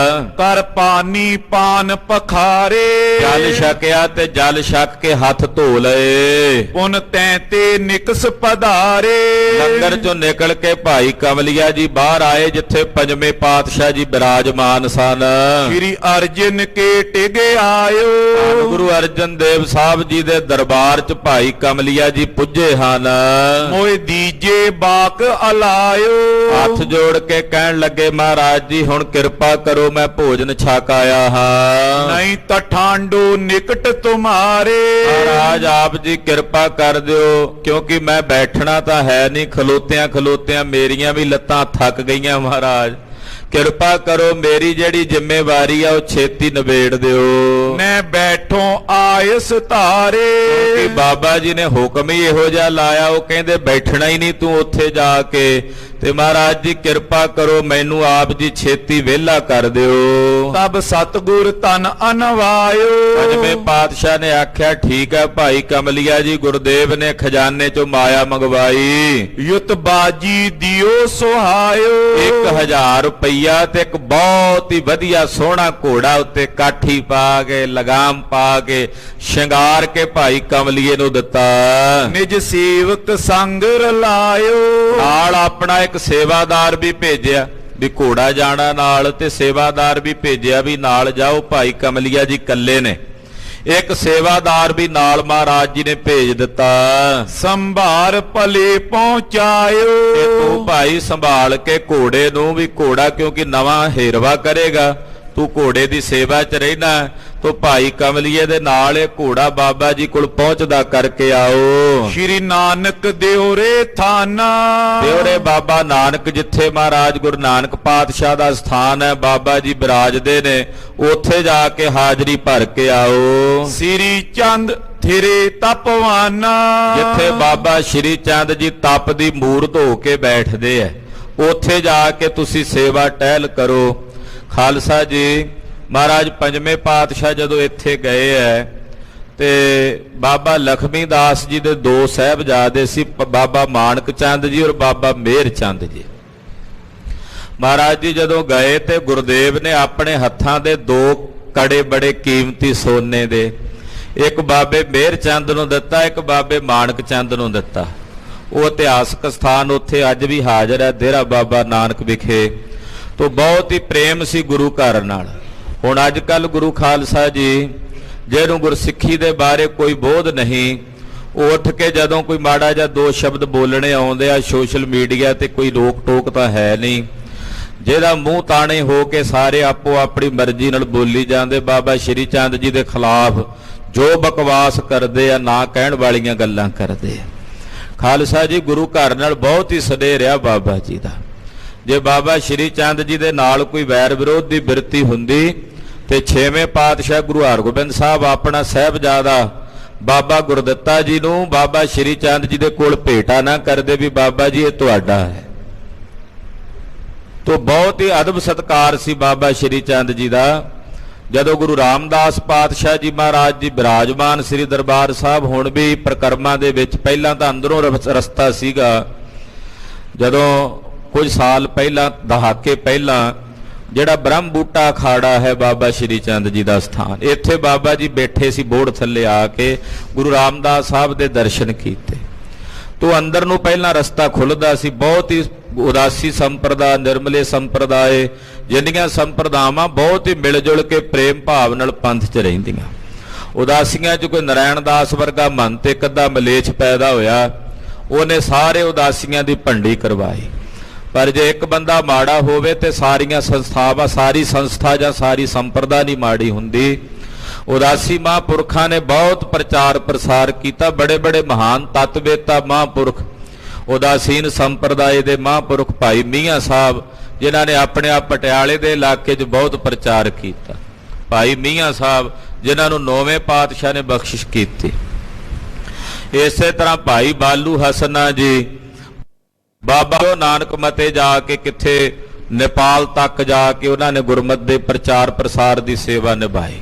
ਕਰ ਪਾਣੀ ਪਾਨ ਪਖਾਰੇ। ਜਲ ਛਕਿਆ ਤੇ ਜਲ ਛਕ ਕੇ ਹੱਥ ਧੋ ਲਏ। ਪੁਨ ਤੈਂ ਤੇ ਨਿਕਸ ਪਧਾਰੇ। ਲੰਗਰ ਚੋਂ ਨਿਕਲ ਕੇ ਭਾਈ ਕਮਲੀਆ ਜੀ ਬਾਹਰ ਆਏ, ਜਿੱਥੇ ਪੰਜਵੇਂ ਪਾਤਸ਼ਾਹ ਜੀ ਬਿਰਾਜਮਾਨ ਸਨ। ਸ੍ਰੀ ਅਰਜਨ ਕੇ ਟਿਗੇ ਆਇਓ। ਗੁਰੂ ਅਰਜਨ ਦੇਵ ਸਾਹਿਬ ਜੀ ਦੇ ਦਰਬਾਰ 'ਚ ਭਾਈ ਕਮਲੀਆ ਜੀ ਪੁੱਜੇ ਹਨ। ਮੋਏ ਦੀਜੇ ਬਾਕ ਅਲਾਇਓ। ਹੱਥ ਜੋੜ ਕੇ ਕਹਿਣ ਲੱਗੇ, ਮਹਾਰਾਜ ਜੀ ਹੁਣ ਕਿਰਪਾ ਕਰੋ, ਮੈਂ ਭੋਜਨ ਛਕ ਆਇਆ ਹਾਂ। ਨਹੀਂ ਤਾਂ ਠਾਂਡੋ ਨਿਕਟ ਤੁਮਾਰੇ। ਮਹਾਰਾਜ ਆਪ ਜੀ ਕਿਰਪਾ ਕਰ ਦਿਓ, ਕਿਉਂਕਿ ਮੈਂ ਬੈਠਣਾ ਤਾਂ ਹੈ ਨਹੀਂ, ਖਲੋਤਿਆਂ ਮੇਰੀਆਂ ਵੀ ਲੱਤਾਂ ਥੱਕ ਗਈਆਂ। ਮਹਾਰਾਜ ਕਿਰਪਾ ਕਰੋ, ਮੇਰੀ ਜਿਹੜੀ ਜ਼ਿੰਮੇਵਾਰੀ ਆ ਉਹ ਛੇਤੀ ਨਿਬੇੜ ਦਿਓ। ਮੈਂ ਬੈਠੋ ਆਇਸ ਧਾਰੇ। ਕਿ ਬਾਬਾ ਜੀ ਨੇ ਹੁਕਮ ਹੀ ਇਹੋ ਜਿਹਾ ਲਾਇਆ, ਉਹ ਕਹਿੰਦੇ ਬੈਠਣਾ ਹੀ ਨਹੀਂ ਤੂੰ ਉੱਥੇ ਜਾ ਕੇ, ਤੇ ਮਹਾਰਾਜ ਜੀ ਕਿਰਪਾ ਕਰੋ ਮੈਨੂੰ ਆਪ ਜੀ ਛੇਤੀ ਵਿਹਲਾ ਕਰ ਦਿਓ। ਤਬ ਸਤਿਗੁਰ ਤਨ ਅਨਵਾਇਓ। ਪੰਜਵੇਂ ਪਾਤਸ਼ਾਹ ਨੇ ਆਖਿਆ ਠੀਕ ਹੈ ਭਾਈ ਕਮਲੀਆ ਜੀ, ਗੁਰਦੇਵ ਨੇ ਖਜ਼ਾਨੇ ਚੋਂ ਮਾਇਆ ਮੰਗਵਾਈ, ਯੁਤ ਬਾਜੀ ਦਿਓ ਸੁਹਾਇਓ। 1000 ਰੁਪਈਆ ਤੇ ਇੱਕ ਬਹੁਤ ਹੀ ਵਧੀਆ ਸੋਹਣਾ ਘੋੜਾ ਉੱਤੇ ਕਾਠੀ ਪਾ ਕੇ ਲਗਾਮ ਪਾ ਕੇ ਸ਼ਿੰਗਾਰ ਕੇ ਭਾਈ ਕਮਲੀਏ ਨੂੰ ਦਿੱਤਾ। ਨਿਜ ਸੇਵਕ ਸੰਗ ਰਲਾਇਓ। ਨਾਲ ਆਪਣਾ ਇੱਕ ਸੇਵਾਦਾਰ ਵੀ ਭੇਜਿਆ ਵੀ ਘੋੜਾ ਜਾਣਾ ਨਾਲ, ਤੇ ਸੇਵਾਦਾਰ ਵੀ ਭੇਜਿਆ ਵੀ ਨਾਲ ਜਾਓ, ਭਾਈ ਕਮਲੀਆ ਜੀ ਇਕੱਲੇ ਨੇ। ਇੱਕ ਸੇਵਾਦਾਰ ਵੀ ਨਾਲ ਮਹਾਰਾਜ ਜੀ ਨੇ ਭੇਜ ਦਿੱਤਾ। ਸੰਭਾਰ ਭਲੇ ਪਹੁੰਚਾਇਓ। ਤੇ ਤੂੰ ਭਾਈ ਸੰਭਾਲ ਕੇ ਘੋੜੇ ਨੂੰ, ਵੀ ਘੋੜਾ ਕਿਉਂਕਿ ਨਵਾਂ ਹੇਰਵਾ ਕਰੇਗਾ, ਤੂੰ ਘੋੜੇ ਦੀ ਸੇਵਾ 'ਚ ਰਹਿਣਾ। ਤੋ ਭਾਈ ਕਮਲੀਏ ਦੇ ਨਾਲ ਇਹ ਘੋੜਾ ਬਾਬਾ ਜੀ ਕੋਲ ਪਹੁੰਚਦਾ ਕਰਕੇ ਆਓ। ਸ਼੍ਰੀ ਨਾਨਕ ਦਿਉਰੇ ਥਾਨਾ। ਦਿਉਰੇ ਬਾਬਾ ਨਾਨਕ, ਜਿੱਥੇ ਮਹਾਰਾਜ ਗੁਰੂ ਨਾਨਕ ਪਾਤਸ਼ਾਹ ਦਾ ਸਥਾਨ ਹੈ, ਬਾਬਾ ਜੀ ਬਿਰਾਜਦੇ ਨੇ, ਉੱਥੇ ਜਾ ਕੇ ਹਾਜ਼ਰੀ ਭਰ ਕੇ ਆਓ। ਸ੍ਰੀ ਚੰਦ ਥਿਰੇ ਤਪਵਾਨਾ। ਜਿੱਥੇ ਬਾਬਾ ਸ਼੍ਰੀ ਚੰਦ ਜੀ ਤਪ ਦੀ ਮੂਰਤ ਹੋ ਕੇ ਬੈਠਦੇ ਐ, ਉੱਥੇ ਜਾ ਕੇ ਤੁਸੀਂ ਸੇਵਾ ਟਹਿਲ ਕਰੋ। ਖਾਲਸਾ ਜੀ, ਮਹਾਰਾਜ ਪੰਜਵੇਂ ਪਾਤਸ਼ਾਹ ਜਦੋਂ ਇੱਥੇ ਗਏ ਐ, ਤੇ ਬਾਬਾ ਲਖਮੀ ਦਾਸ ਜੀ ਦੇ 2 ਸਾਹਿਬਜ਼ਾਦੇ ਸੀ, ਬਾਬਾ ਮਾਨਕ ਚੰਦ ਜੀ ਔਰ ਬਾਬਾ ਮੇਹਰ ਚੰਦ ਜੀ। ਮਹਾਰਾਜ ਜੀ ਜਦੋਂ ਗਏ ਤੇ ਗੁਰਦੇਵ ਨੇ ਆਪਣੇ ਹੱਥਾਂ ਦੇ 2 ਕੜੇ ਬੜੇ ਕੀਮਤੀ ਸੋਨੇ ਦੇ, ਇੱਕ ਬਾਬੇ ਮੇਹਰ ਚੰਦ ਨੂੰ ਦਿੱਤਾ, ਇੱਕ ਬਾਬੇ ਮਾਨਕ ਚੰਦ ਨੂੰ ਦਿੱਤਾ। ਉਹ ਇਤਿਹਾਸਕ ਸਥਾਨ ਉੱਥੇ ਅੱਜ ਵੀ ਹਾਜ਼ਰ ਹੈ, ਡੇਰਾ ਬਾਬਾ ਨਾਨਕ ਵਿਖੇ। ਤੋਂ ਬਹੁਤ ਹੀ ਪ੍ਰੇਮ ਸੀ ਗੁਰੂ ਘਰ ਨਾਲ। ਹੁਣ ਅੱਜ ਕੱਲ ਗੁਰੂ ਖਾਲਸਾ ਜੀ, ਜਿਹਨੂੰ ਗੁਰਸਿੱਖੀ ਦੇ ਬਾਰੇ ਕੋਈ ਬੋਧ ਨਹੀਂ, ਉਹ ਉੱਠ ਕੇ ਜਦੋਂ ਕੋਈ ਮਾੜਾ ਜਾਂ 2 ਸ਼ਬਦ ਬੋਲਣੇ ਆਉਂਦੇ ਆ ਸੋਸ਼ਲ ਮੀਡੀਆ ਤੇ, ਕੋਈ ਰੋਕ ਟੋਕ ਤਾਂ ਹੈ ਨਹੀਂ, ਜਿਹਦਾ ਮੂੰਹ ਤਾਣੇ ਹੋ ਕੇ ਸਾਰੇ ਆਪੋ ਆਪਣੀ ਮਰਜ਼ੀ ਨਾਲ ਬੋਲੀ ਜਾਂਦੇ। ਬਾਬਾ ਸ਼੍ਰੀ ਚੰਦ ਜੀ ਦੇ ਖਿਲਾਫ ਜੋ ਬਕਵਾਸ ਕਰਦੇ ਆ, ਨਾ ਕਹਿਣ ਵਾਲੀਆਂ ਗੱਲਾਂ ਕਰਦੇ ਆ। ਖਾਲਸਾ ਜੀ, ਗੁਰੂ ਘਰ ਨਾਲ ਬਹੁਤ ਹੀ ਸਨੇਹ ਰਿਹਾ ਬਾਬਾ ਜੀ ਦਾ। ਜੇ ਬਾਬਾ ਸ਼੍ਰੀ ਚੰਦ ਜੀ ਦੇ ਨਾਲ ਕੋਈ ਵੈਰ ਵਿਰੋਧ ਦੀ ਬਿਰਤੀ ਹੁੰਦੀ ਤੇ 6ਵੇਂ ਪਾਤਸ਼ਾਹ ਗੁਰੂ ਹਰਗੋਬਿੰਦ ਸਾਹਿਬ ਆਪਣਾ ਸਾਹਿਬਜ਼ਾਦਾ ਬਾਬਾ ਗੁਰਦਿੱਤਾ ਜੀ ਨੂੰ ਬਾਬਾ ਸ਼੍ਰੀ ਚੰਦ ਜੀ ਦੇ ਕੋਲ ਭੇਟਾ ਨਾ ਕਰਦੇ ਵੀ ਬਾਬਾ ਜੀ ਇਹ ਤੁਹਾਡਾ ਹੈ। ਤੋਂ ਬਹੁਤ ਹੀ ਅਦਬ ਸਤਕਾਰ ਸੀ ਬਾਬਾ ਸ਼੍ਰੀ ਚੰਦ ਜੀ ਦਾ। ਜਦੋਂ ਗੁਰੂ ਰਾਮਦਾਸ ਪਾਤਸ਼ਾਹ ਜੀ ਮਹਾਰਾਜ ਜੀ ਬਿਰਾਜਮਾਨ ਸ੍ਰੀ ਦਰਬਾਰ ਸਾਹਿਬ, ਹੁਣ ਵੀ ਪ੍ਰਕਰਮਾਂ ਦੇ ਵਿੱਚ, ਪਹਿਲਾਂ ਤਾਂ ਅੰਦਰੋਂ ਰਸਤਾ ਸੀਗਾ, ਜਦੋਂ ਕੁਝ ਸਾਲ ਪਹਿਲਾਂ, ਦਹਾਕੇ ਪਹਿਲਾਂ, ਜਿਹੜਾ ਬ੍ਰਹਮ ਬੂਟਾ ਅਖਾੜਾ ਹੈ ਬਾਬਾ ਸ਼੍ਰੀ ਚੰਦ ਜੀ ਦਾ ਸਥਾਨ, ਇੱਥੇ ਬਾਬਾ ਜੀ ਬੈਠੇ ਸੀ ਬੋੜ ਥੱਲੇ ਆ ਕੇ, ਗੁਰੂ ਰਾਮਦਾਸ ਸਾਹਿਬ ਦੇ ਦਰਸ਼ਨ ਕੀਤੇ। ਤੋਂ ਅੰਦਰ ਨੂੰ ਪਹਿਲਾਂ ਰਸਤਾ ਖੁੱਲਦਾ ਸੀ। ਬਹੁਤ ਹੀ ਉਦਾਸੀ ਸੰਪਰਦਾ, ਨਿਰਮਲੇ ਸੰਪਰਦਾਏ, ਜਿੰਨੀਆਂ ਸੰਪਰਦਾਵਾਂ ਬਹੁਤ ਹੀ ਮਿਲ ਜੁਲ ਕੇ ਪ੍ਰੇਮ ਭਾਵ ਨਾਲ ਪੰਥ 'ਚ ਰਹਿੰਦੀਆਂ। ਉਦਾਸੀਆਂ 'ਚ ਕੋਈ ਨਾਰਾਇਣ ਦਾਸ ਵਰਗਾ ਮਹੰਤ ਇੱਕ ਅੱਧਾ ਮਲੇਛ ਪੈਦਾ ਹੋਇਆ, ਉਹਨੇ ਸਾਰੇ ਉਦਾਸੀਆਂ ਦੀ ਭੰਡੀ ਕਰਵਾਈ। ਪਰ ਜੇ ਇੱਕ ਬੰਦਾ ਮਾੜਾ ਹੋਵੇ ਤੇ ਸਾਰੀਆਂ ਸੰਸਥਾਵਾਂ, ਸਾਰੀ ਸੰਸਥਾ ਜਾਂ ਸਾਰੀ ਸੰਪਰਦਾ ਨਹੀਂ ਮਾੜੀ ਹੁੰਦੀ। ਉਦਾਸੀ ਮਹਾਂਪੁਰਖਾਂ ਨੇ ਬਹੁਤ ਪ੍ਰਚਾਰ ਪ੍ਰਸਾਰ ਕੀਤਾ। ਬੜੇ ਬੜੇ ਮਹਾਨ ਤਤਵੇਤਾ ਮਹਾਂਪੁਰਖ, ਉਦਾਸੀਨ ਸੰਪਰਦਾਏ ਦੇ ਮਹਾਂਪੁਰਖ ਭਾਈ ਮੀਆਂ ਸਾਹਿਬ, ਜਿਨ੍ਹਾਂ ਨੇ ਆਪਣੇ ਆਪ ਪਟਿਆਲੇ ਦੇ ਇਲਾਕੇ 'ਚ ਬਹੁਤ ਪ੍ਰਚਾਰ ਕੀਤਾ। ਭਾਈ ਮੀਆਂ ਸਾਹਿਬ, ਜਿਨ੍ਹਾਂ ਨੂੰ 9ਵੇਂ ਪਾਤਸ਼ਾਹ ਨੇ ਬਖਸ਼ਿਸ਼ ਕੀਤੀ। ਇਸੇ ਤਰ੍ਹਾਂ ਭਾਈ ਬਾਲੂ ਹਸਨਾ ਜੀ, ਬਾਬਾ ਨਾਨਕ ਮਤੇ ਜਾ ਕੇ ਕਿੱਥੇ ਨੇਪਾਲ ਤੱਕ ਜਾ ਕੇ ਉਹਨਾਂ ਨੇ ਗੁਰਮਤ ਦੇ ਪ੍ਰਚਾਰ ਪ੍ਰਸਾਰ ਦੀ ਸੇਵਾ ਨਿਭਾਈ।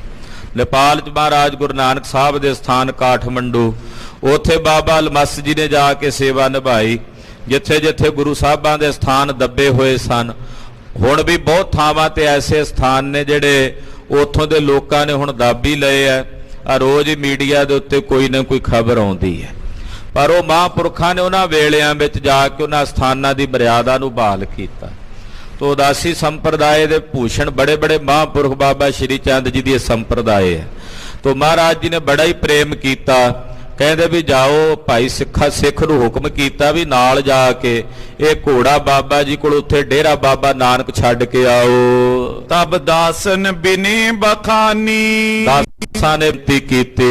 ਨੇਪਾਲ 'ਚ ਮਹਾਰਾਜ ਗੁਰੂ ਨਾਨਕ ਸਾਹਿਬ ਦੇ ਸਥਾਨ ਕਾਠਮੰਡੂ, ਉੱਥੇ ਬਾਬਾ ਅਲਮਸ ਜੀ ਨੇ ਜਾ ਕੇ ਸੇਵਾ ਨਿਭਾਈ। ਜਿੱਥੇ ਜਿੱਥੇ ਗੁਰੂ ਸਾਹਿਬਾਂ ਦੇ ਸਥਾਨ ਦੱਬੇ ਹੋਏ ਸਨ, ਹੁਣ ਵੀ ਬਹੁਤ ਥਾਵਾਂ ਤੇ ਐਸੇ ਸਥਾਨ ਨੇ ਜਿਹੜੇ ਉੱਥੋਂ ਦੇ ਲੋਕਾਂ ਨੇ ਹੁਣ ਦੱਬ ਹੀ ਲਏ ਆ। ਰੋਜ਼ ਹੀ ਮੀਡੀਆ ਦੇ ਉੱਤੇ ਕੋਈ ਨਾ ਕੋਈ ਖਬਰ ਆਉਂਦੀ ਹੈ। ਪਰ ਉਹ ਮਹਾਂਪੁਰਖਾਂ ਨੇ ਉਹਨਾਂ ਵੇਲਿਆਂ ਵਿੱਚ ਜਾ ਕੇ ਉਹਨਾਂ ਸਥਾਨਾਂ ਦੀ ਮਰਿਆਦਾ ਨੂੰ ਬਹਾਲ ਕੀਤਾ। ਤੋ ਉਦਾਸੀ ਸੰਪਰਦਾਏ ਦੇ ਭੂਸ਼ਣ ਬੜੇ ਬੜੇ ਮਹਾਂਪੁਰਖ ਬਾਬਾ ਸ਼੍ਰੀ ਚੰਦ ਜੀ ਦੀ ਸੰਪਰਦਾਏ ਹੈ। ਤੋ ਮਹਾਰਾਜ ਜੀ ਨੇ ਬੜਾ ਹੀ ਪ੍ਰੇਮ ਕੀਤਾ। ਕਹਿੰਦੇ ਵੀ ਜਾਓ, ਭਾਈ ਸਿੱਖ ਨੂੰ ਹੁਕਮ ਕੀਤਾ ਵੀ ਨਾਲ ਜਾ ਕੇ ਇਹ ਘੋੜਾ ਬਾਬਾ ਜੀ ਕੋਲ ਉੱਥੇ ਡੇਰਾ ਬਾਬਾ ਨਾਨਕ ਛੱਡ ਕੇ ਆਓ। ਤਬ ਦਾਸਨ ਬਿਨੇ ਬਖਾਨੀ। ਸਾਨੇ ਬੇਨਤੀ ਕੀਤੀ।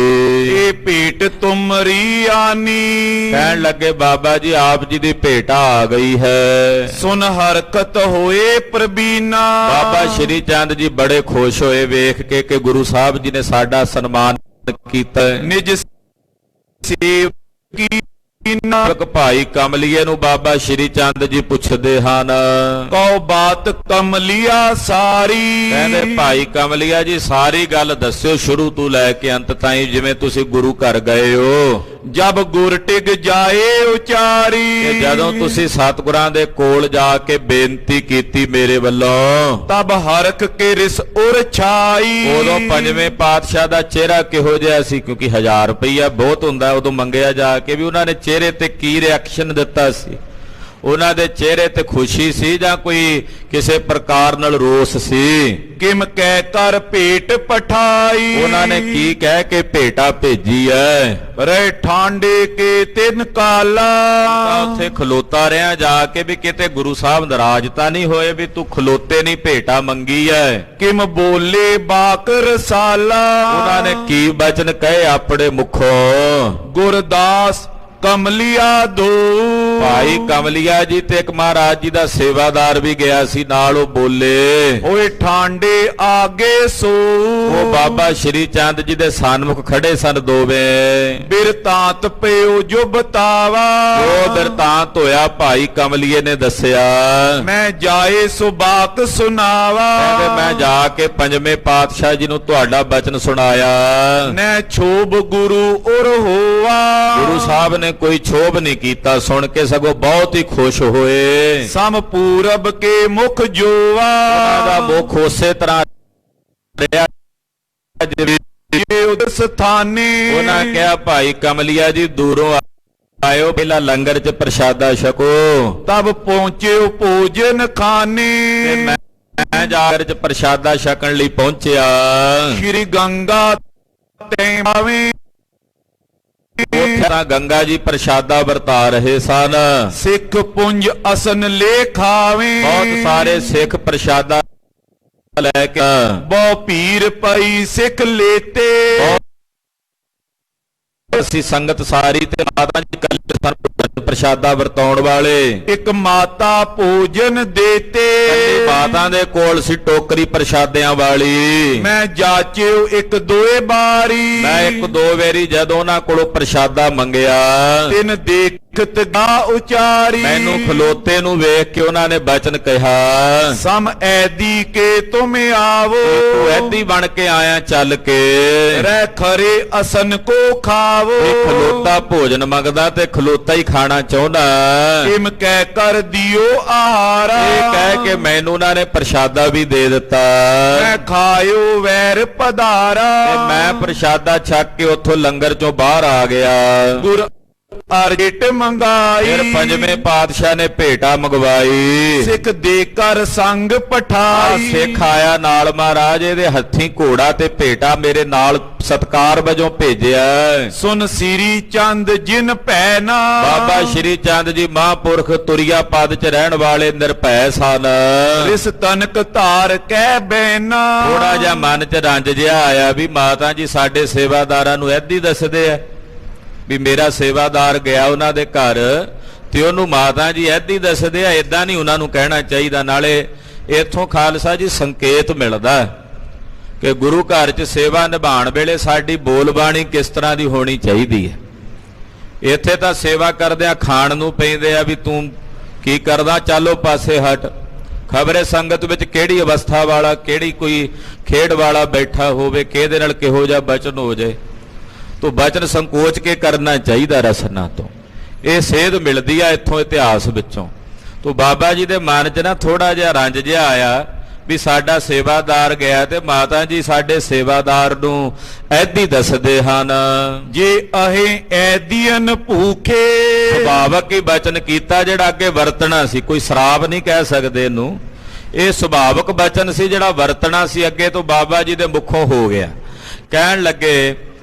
ਇਹ ਭੇਟ ਤੁਮਰੀ ਆਨੀ, ਕਹਿਣ ਲੱਗੇ ਬਾਬਾ ਜੀ ਆਪ ਜੀ ਦੀ ਭੇਟਾ ਆ ਗਈ ਹੈ। ਸੁਨ ਹਰਕਤ ਹੋਏ ਪ੍ਰਬੀਨਾ। ਬਾਬਾ ਸ਼੍ਰੀ ਚੰਦ ਜੀ ਬੜੇ ਖੁਸ਼ ਹੋਏ ਵੇਖ ਕੇ ਕਿ ਗੁਰੂ ਸਾਹਿਬ ਜੀ ਨੇ ਸਾਡਾ ਸਨਮਾਨ ਕੀਤਾ। ਨਿਜ ਸੇਵ ਕੀ ਭਾਈ ਕਮਲੀਏ ਨੂੰ ਬਾਬਾ ਸ਼੍ਰੀ ਚੰਦ ਜੀ ਪੁੱਛਦੇ ਹਨ, ਕਉ ਬਾਤ ਕਮਲੀਆ ਸਾਰੀ। ਕਹਿੰਦੇ ਭਾਈ ਕਮਲੀਆ ਜੀ ਸਾਰੀ ਗੱਲ ਦੱਸਿਓ ਸ਼ੁਰੂ ਤੋਂ ਲੈ ਕੇ ਅੰਤ ਤਾਈਂ, ਜਿਵੇਂ ਤੁਸੀਂ ਗੁਰੂ ਘਰ ਗਏ ਹੋ। ਜਬ ਗੁਰ ਟਿਕ ਜਾਏ ਉਚਾਰੀ, ਕਿ ਜਦੋਂ ਤੁਸੀਂ ਸਤਿਗੁਰਾਂ ਦੇ ਕੋਲ ਜਾ ਕੇ ਬੇਨਤੀ ਕੀਤੀ ਮੇਰੇ ਵੱਲੋਂ, ਤਬ ਹਰਖ ਕੇ ਰਿਸ ਉਰ ਛਾਈ। ਉਦੋਂ ਪੰਜਵੇਂ ਪਾਤਸ਼ਾਹ ਦਾ ਚਿਹਰਾ ਕਿਹੋ ਜਿਹਾ ਸੀ? ਕਿਉਂਕਿ 1000 ਰੁਪਈਆ ਬਹੁਤ ਹੁੰਦਾ, ਉਦੋਂ ਮੰਗਿਆ ਜਾ ਕੇ ਵੀ ਉਹਨਾਂ ਨੇ ਚਿਹਰੇ ਤੇ ਕੀ ਰਿਐਕਸ਼ਨ ਦਿੱਤਾ ਸੀ? ਉਹਨਾਂ ਦੇ ਚਿਹਰੇ ਤੇ ਖੁਸ਼ੀ ਸੀ ਜਾਂ ਕੋਈ ਕਿਸੇ ਪ੍ਰਕਾਰ ਨਾਲ ਰੋਸ ਸੀ? ਕਿਮ ਕਹਿ ਕਰ ਭੇਟ ਪਠਾਈ, ਉਹਨਾਂ ਨੇ ਕੀ ਕਹਿ ਕੇ ਭੇਟਾ ਭੇਜੀ ਐ? ਰਹਿ ਠਾਂਡੇ ਕੇ ਤਿੰਨ ਕਾਲਾ। ਤਾਂ ਉੱਥੇ ਖਲੋਤਾ ਰਿਹਾ ਜਾ ਕੇ ਵੀ ਕਿਤੇ ਗੁਰੂ ਸਾਹਿਬ ਨਾਰਾਜ਼ ਤਾਂ ਨਹੀਂ ਹੋਏ ਵੀ ਤੂੰ ਖਲੋਤੇ ਨਹੀਂ ਭੇਟਾ ਮੰਗੀ ਐ? ਕਿਮ ਬੋਲੇ ਬਾਕ ਰਸਾਲਾ, ਉਹਨਾਂ ਨੇ ਕੀ ਬਚਨ ਕਹੇ ਆਪਣੇ ਮੁਖੋਂ? ਗੁਰਦਾਸ ਕਮਲੀਆ ਦੋ। ਭਾਈ ਕਮਲੀਆ ਜੀ ਤੇ ਇੱਕ ਮਹਾਰਾਜ ਜੀ ਦਾ ਸੇਵਾਦਾਰ ਵੀ ਗਿਆ ਸੀ ਨਾਲ, ਉਹ ਬੋਲੇ, ਓਏ ਠਾਂਡੇ ਆਗੇ ਸੋ। ਉਹ ਬਾਬਾ ਸ਼੍ਰੀ ਚੰਦ ਜੀ ਦੇ ਸਨਮੁਖ ਖੜੇ ਸਨ ਦੋਵੇਂ। ਬਿਰਤਾਂਤ ਪਿਓ ਜੋ ਬਤਾਵਾ, ਉਹ ਬਿਰਤਾਂਤ ਹੋਇਆ ਭਾਈ ਕਮਲੀਏ ਨੇ ਦੱਸਿਆ। ਮੈਂ ਜਾਏ ਸੋ ਬਾਤ ਸੁਣਾਵਾ, ਕਹਿੰਦੇ ਮੈਂ ਜਾ ਕੇ ਪੰਜਵੇਂ ਪਾਤਸ਼ਾਹ ਜੀ ਨੂੰ ਤੁਹਾਡਾ ਬਚਨ ਸੁਣਾਇਆ। ਨੈ ਛੋਭ ਗੁਰੂ ਉਰ ਹੋਵਾ, ਗੁਰੂ ਸਾਹਿਬ ਨੇ ਕੋਈ ਛੋਭ ਨਹੀਂ ਕੀਤਾ, ਸੁਣ ਕੇ ਸਗੋਂ ਬਹੁਤ ਹੀ ਖੁਸ਼ ਹੋਏ। ਸਮ ਪੂਰਬ ਕੇ ਮੁਖ ਜੋਵਾ, ਉਹਨਾਂ ਦਾ ਮੁਖ ਉਸੇ ਤਰ੍ਹਾਂ ਰਿਹਾ ਜਿਵੇਂ ਉਦਰ ਸਥਾਨੇ। ਉਹਨਾਂ ਕਿਹਾ ਭਾਈ ਕਮਲੀਆ ਜੀ ਦੂਰੋਂ ਆਇਓ, ਪਹਿਲਾਂ ਲੰਗਰ 'ਚ ਪ੍ਰਸ਼ਾਦਾ ਛਕੋ। ਤਬ ਪਹੁੰਚਿਓ ਭੋਜਨ ਖਾਨੇ, ਤੇ ਮੈਂ ਜਾਗਰ 'ਚ ਪ੍ਰਸ਼ਾਦਾ ਛਕਣ ਲਈ ਪਹੁੰਚਿਆ। ਸ਼੍ਰੀ ਗੰਗਾ ਤੈ ਆਵੇਂ, ਉੱਥੇ ਤਾਂ ਗੰਗਾ ਜੀ ਪ੍ਰਸ਼ਾਦਾ ਵਰਤਾ ਰਹੇ ਸਨ। ਸਿੱਖ ਪੁੰਜ ਅਸਨ ਲੇ ਖਾਵੇਂ, ਬਹੁਤ ਸਾਰੇ ਸਿੱਖ ਪ੍ਰਸ਼ਾਦਾ ਲੈ ਕੇ ਬਹੁ ਭੀਰ ਪਈ ਸਿੱਖ ਲੇਤੇ। ਅਸੀਂ ਸੰਗਤ ਸਾਰੀ ਤੇ ਮਾਤਾ ਜੀ ਕੱਲੇ ਸਨ ਪ੍ਰਸ਼ਾਦਾ ਵਰਤਾਉਣ ਵਾਲੇ। ਇੱਕ ਮਾਤਾ ਭੋਜਨ ਦੇਤੇ, ਕੱਲੀ ਮਾਤਾ ਦੇ ਕੋਲ ਸੀ ਟੋਕਰੀ ਪ੍ਰਸ਼ਾਦਿਆਂ ਵਾਲੀ। ਮੈਂ ਜਾਚਿਓ ਇੱਕ ਦੋਏ ਬਾਰੀ, ਮੈਂ ਇੱਕ ਦੋ ਵਾਰੀ ਜਦੋਂ ਉਹਨਾਂ ਕੋਲੋਂ ਪ੍ਰਸ਼ਾਦਾ ਮੰਗਿਆ, ਤਿੰਨ ਦੇਖਤ ਗਾ ਉਚਾਰੀ। ਮੈਨੂੰ ਖਲੋਤੇ ਨੂੰ ਵੇਖ ਕੇ ਉਹਨਾਂ ਨੇ ਬਚਨ ਕਿਹਾ, ਸਮ ਐਦੀ ਕੇ ਤੁਮ ਆਵੋ, ਤੂੰ ਐਦੀ ਬਣ ਕੇ ਆਇਆ ਚੱਲ ਕੇ। ਰਹਿ ਖਰੇ ਅਸਨ ਕੋ ਖਾਵੋ, ਇਹ ਖਲੋਤਾ ਭੋਜਨ ਮੰਗਦਾ ਤੇ ਖਲੋਤਾ ਹੀ ਖਾਣਾ ਚਾਹੁੰਦਾ। ਕਿਮ ਕਹਿ ਕਰ ਦਿਓ ਆਹਾਰਾ, ਇਹ ਕਹਿ ਕੇ ਮੈਨੂੰ ਉਹਨਾਂ ਨੇ ਪ੍ਰਸ਼ਾਦਾ ਵੀ ਦੇ ਦਿੱਤਾ। ਮੈਂ ਖਾਇਓ ਵੈਰ ਪਧਾਰਾ, ਤੇ ਮੈਂ ਪ੍ਰਸ਼ਾਦਾ ਛਕ ਕੇ ਉੱਥੋਂ ਲੰਗਰ ਚੋਂ ਬਾਹਰ ਆ ਗਿਆ। ਗੁਰ ਅਰਜਿਟ ਮੰਗਾਈ, ਫਿਰ ਪੰਜਵੇਂ ਪਾਤਸ਼ਾਹ ਨੇ ਭੇਟਾ ਮੰਗਵਾਈ। ਸਿੱਖ ਦੇ ਕਰ ਸੰਗ ਪਠਾਈ। ਸਿੱਖ ਆਇਆ ਨਾਲ, ਮਹਾਰਾਜ ਇਹਦੇ ਹੱਥੀਂ ਘੋੜਾ ਤੇ ਭੇਟਾ ਮੇਰੇ ਨਾਲ ਸਤਕਾਰ ਵਜੋਂ ਭੇਜਿਆ। ਸੁਨ ਸ੍ਰੀ ਚੰਦ ਜਿਨ ਭੈਨਾ, ਬਾਬਾ ਸ਼੍ਰੀ ਚੰਦ ਜੀ ਮਹਾਂਪੁਰਖ ਤੁਰਿਆ ਪਦ 'ਚ ਰਹਿਣ ਵਾਲੇ ਨਿਰਭੈ ਸਨ। ਰਿਸ ਤਨਕ ਧਾਰ ਕਹਿ ਬੈਨਾ, ਥੋੜਾ ਜਿਹਾ ਮਨ 'ਚ ਰੰਜ ਜਿਹਾ ਆਇਆ ਵੀ ਮਾਤਾ ਜੀ ਸਾਡੇ ਸੇਵਾਦਾਰਾਂ ਨੂੰ ਐਦੀ ਦੱਸਦੇ ਆ ਵੀ ਮੇਰਾ ਸੇਵਾਦਾਰ ਗਿਆ ਉਹਨਾਂ ਦੇ ਘਰ ਤੇ ਉਹਨੂੰ ਮਾਤਾ ਜੀ ਐਦੀ ਦੱਸਦੇ ਆ, ਏਦਾਂ ਨਹੀਂ ਉਹਨਾਂ ਨੂੰ ਕਹਿਣਾ ਚਾਹੀਦਾ। ਨਾਲੇ ਇੱਥੋਂ ਖਾਲਸਾ ਜੀ ਸੰਕੇਤ ਮਿਲਦਾ ਕਿ ਗੁਰੂ ਘਰ 'ਚ ਸੇਵਾ ਨਿਭਾਉਣ ਵੇਲੇ ਸਾਡੀ ਬੋਲਬਾਣੀ ਕਿਸ ਤਰ੍ਹਾਂ ਦੀ ਹੋਣੀ ਚਾਹੀਦੀ ਹੈ। ਇੱਥੇ ਤਾਂ ਸੇਵਾ ਕਰਦਿਆਂ ਖਾਣ ਨੂੰ ਪੈਂਦੇ ਆ ਵੀ ਤੂੰ ਕੀ ਕਰਦਾ, ਚਾਲੋ ਪਾਸੇ ਹਟ। ਖਬਰੇ ਸੰਗਤ ਵਿੱਚ ਕਿਹੜੀ ਅਵਸਥਾ ਵਾਲਾ, ਕਿਹੜੀ ਕੋਈ ਖੇਡ ਵਾਲਾ ਬੈਠਾ ਹੋਵੇ, ਕਿਹਦੇ ਨਾਲ ਕਿਹੋ ਜਿਹਾ ਬਚਨ ਹੋ ਜਾਏ। ਤੋ ਬਚਨ ਸੰਕੋਚ ਕੇ ਕਰਨਾ ਚਾਹੀਦਾ ਰਸਨਾ ਤੋਂ। ਇਹ ਸੇਧ ਮਿਲਦੀ ਆ ਇੱਥੋਂ ਇਤਿਹਾਸ ਵਿੱਚੋਂ। ਤੋ ਬਾਬਾ ਜੀ ਦੇ ਮਨ 'ਚ ਨਾ ਥੋੜਾ ਜਿਹਾ ਰੰਜ ਜਿਹਾ ਆਇਆ ਵੀ ਸਾਡਾ ਸੇਵਾਦਾਰ ਗਿਆ ਤੇ ਮਾਤਾ ਜੀ ਸਾਡੇ ਸੇਵਾਦਾਰ ਨੂੰ ਐਦੀ ਦੱਸਦੇ ਹਨ। ਜੇ ਅਹੇ ਐਦੀਨ ਭੂਖੇ, ਸੁਭਾਵਕ ਹੀ ਬਚਨ ਕੀਤਾ ਜਿਹੜਾ ਅੱਗੇ ਵਰਤਣਾ ਸੀ, ਕੋਈ ਸ਼ਰਾਬ ਨਹੀਂ ਕਹਿ ਸਕਦੇ ਇਹਨੂੰ। ਇਹ ਸੁਭਾਵਕ ਬਚਨ ਸੀ ਜਿਹੜਾ ਵਰਤਣਾ ਸੀ ਅੱਗੇ ਤੋਂ ਬਾਬਾ ਜੀ ਦੇ ਮੁਖੋਂ ਹੋ ਗਿਆ। ਕਹਿਣ ਲੱਗੇ,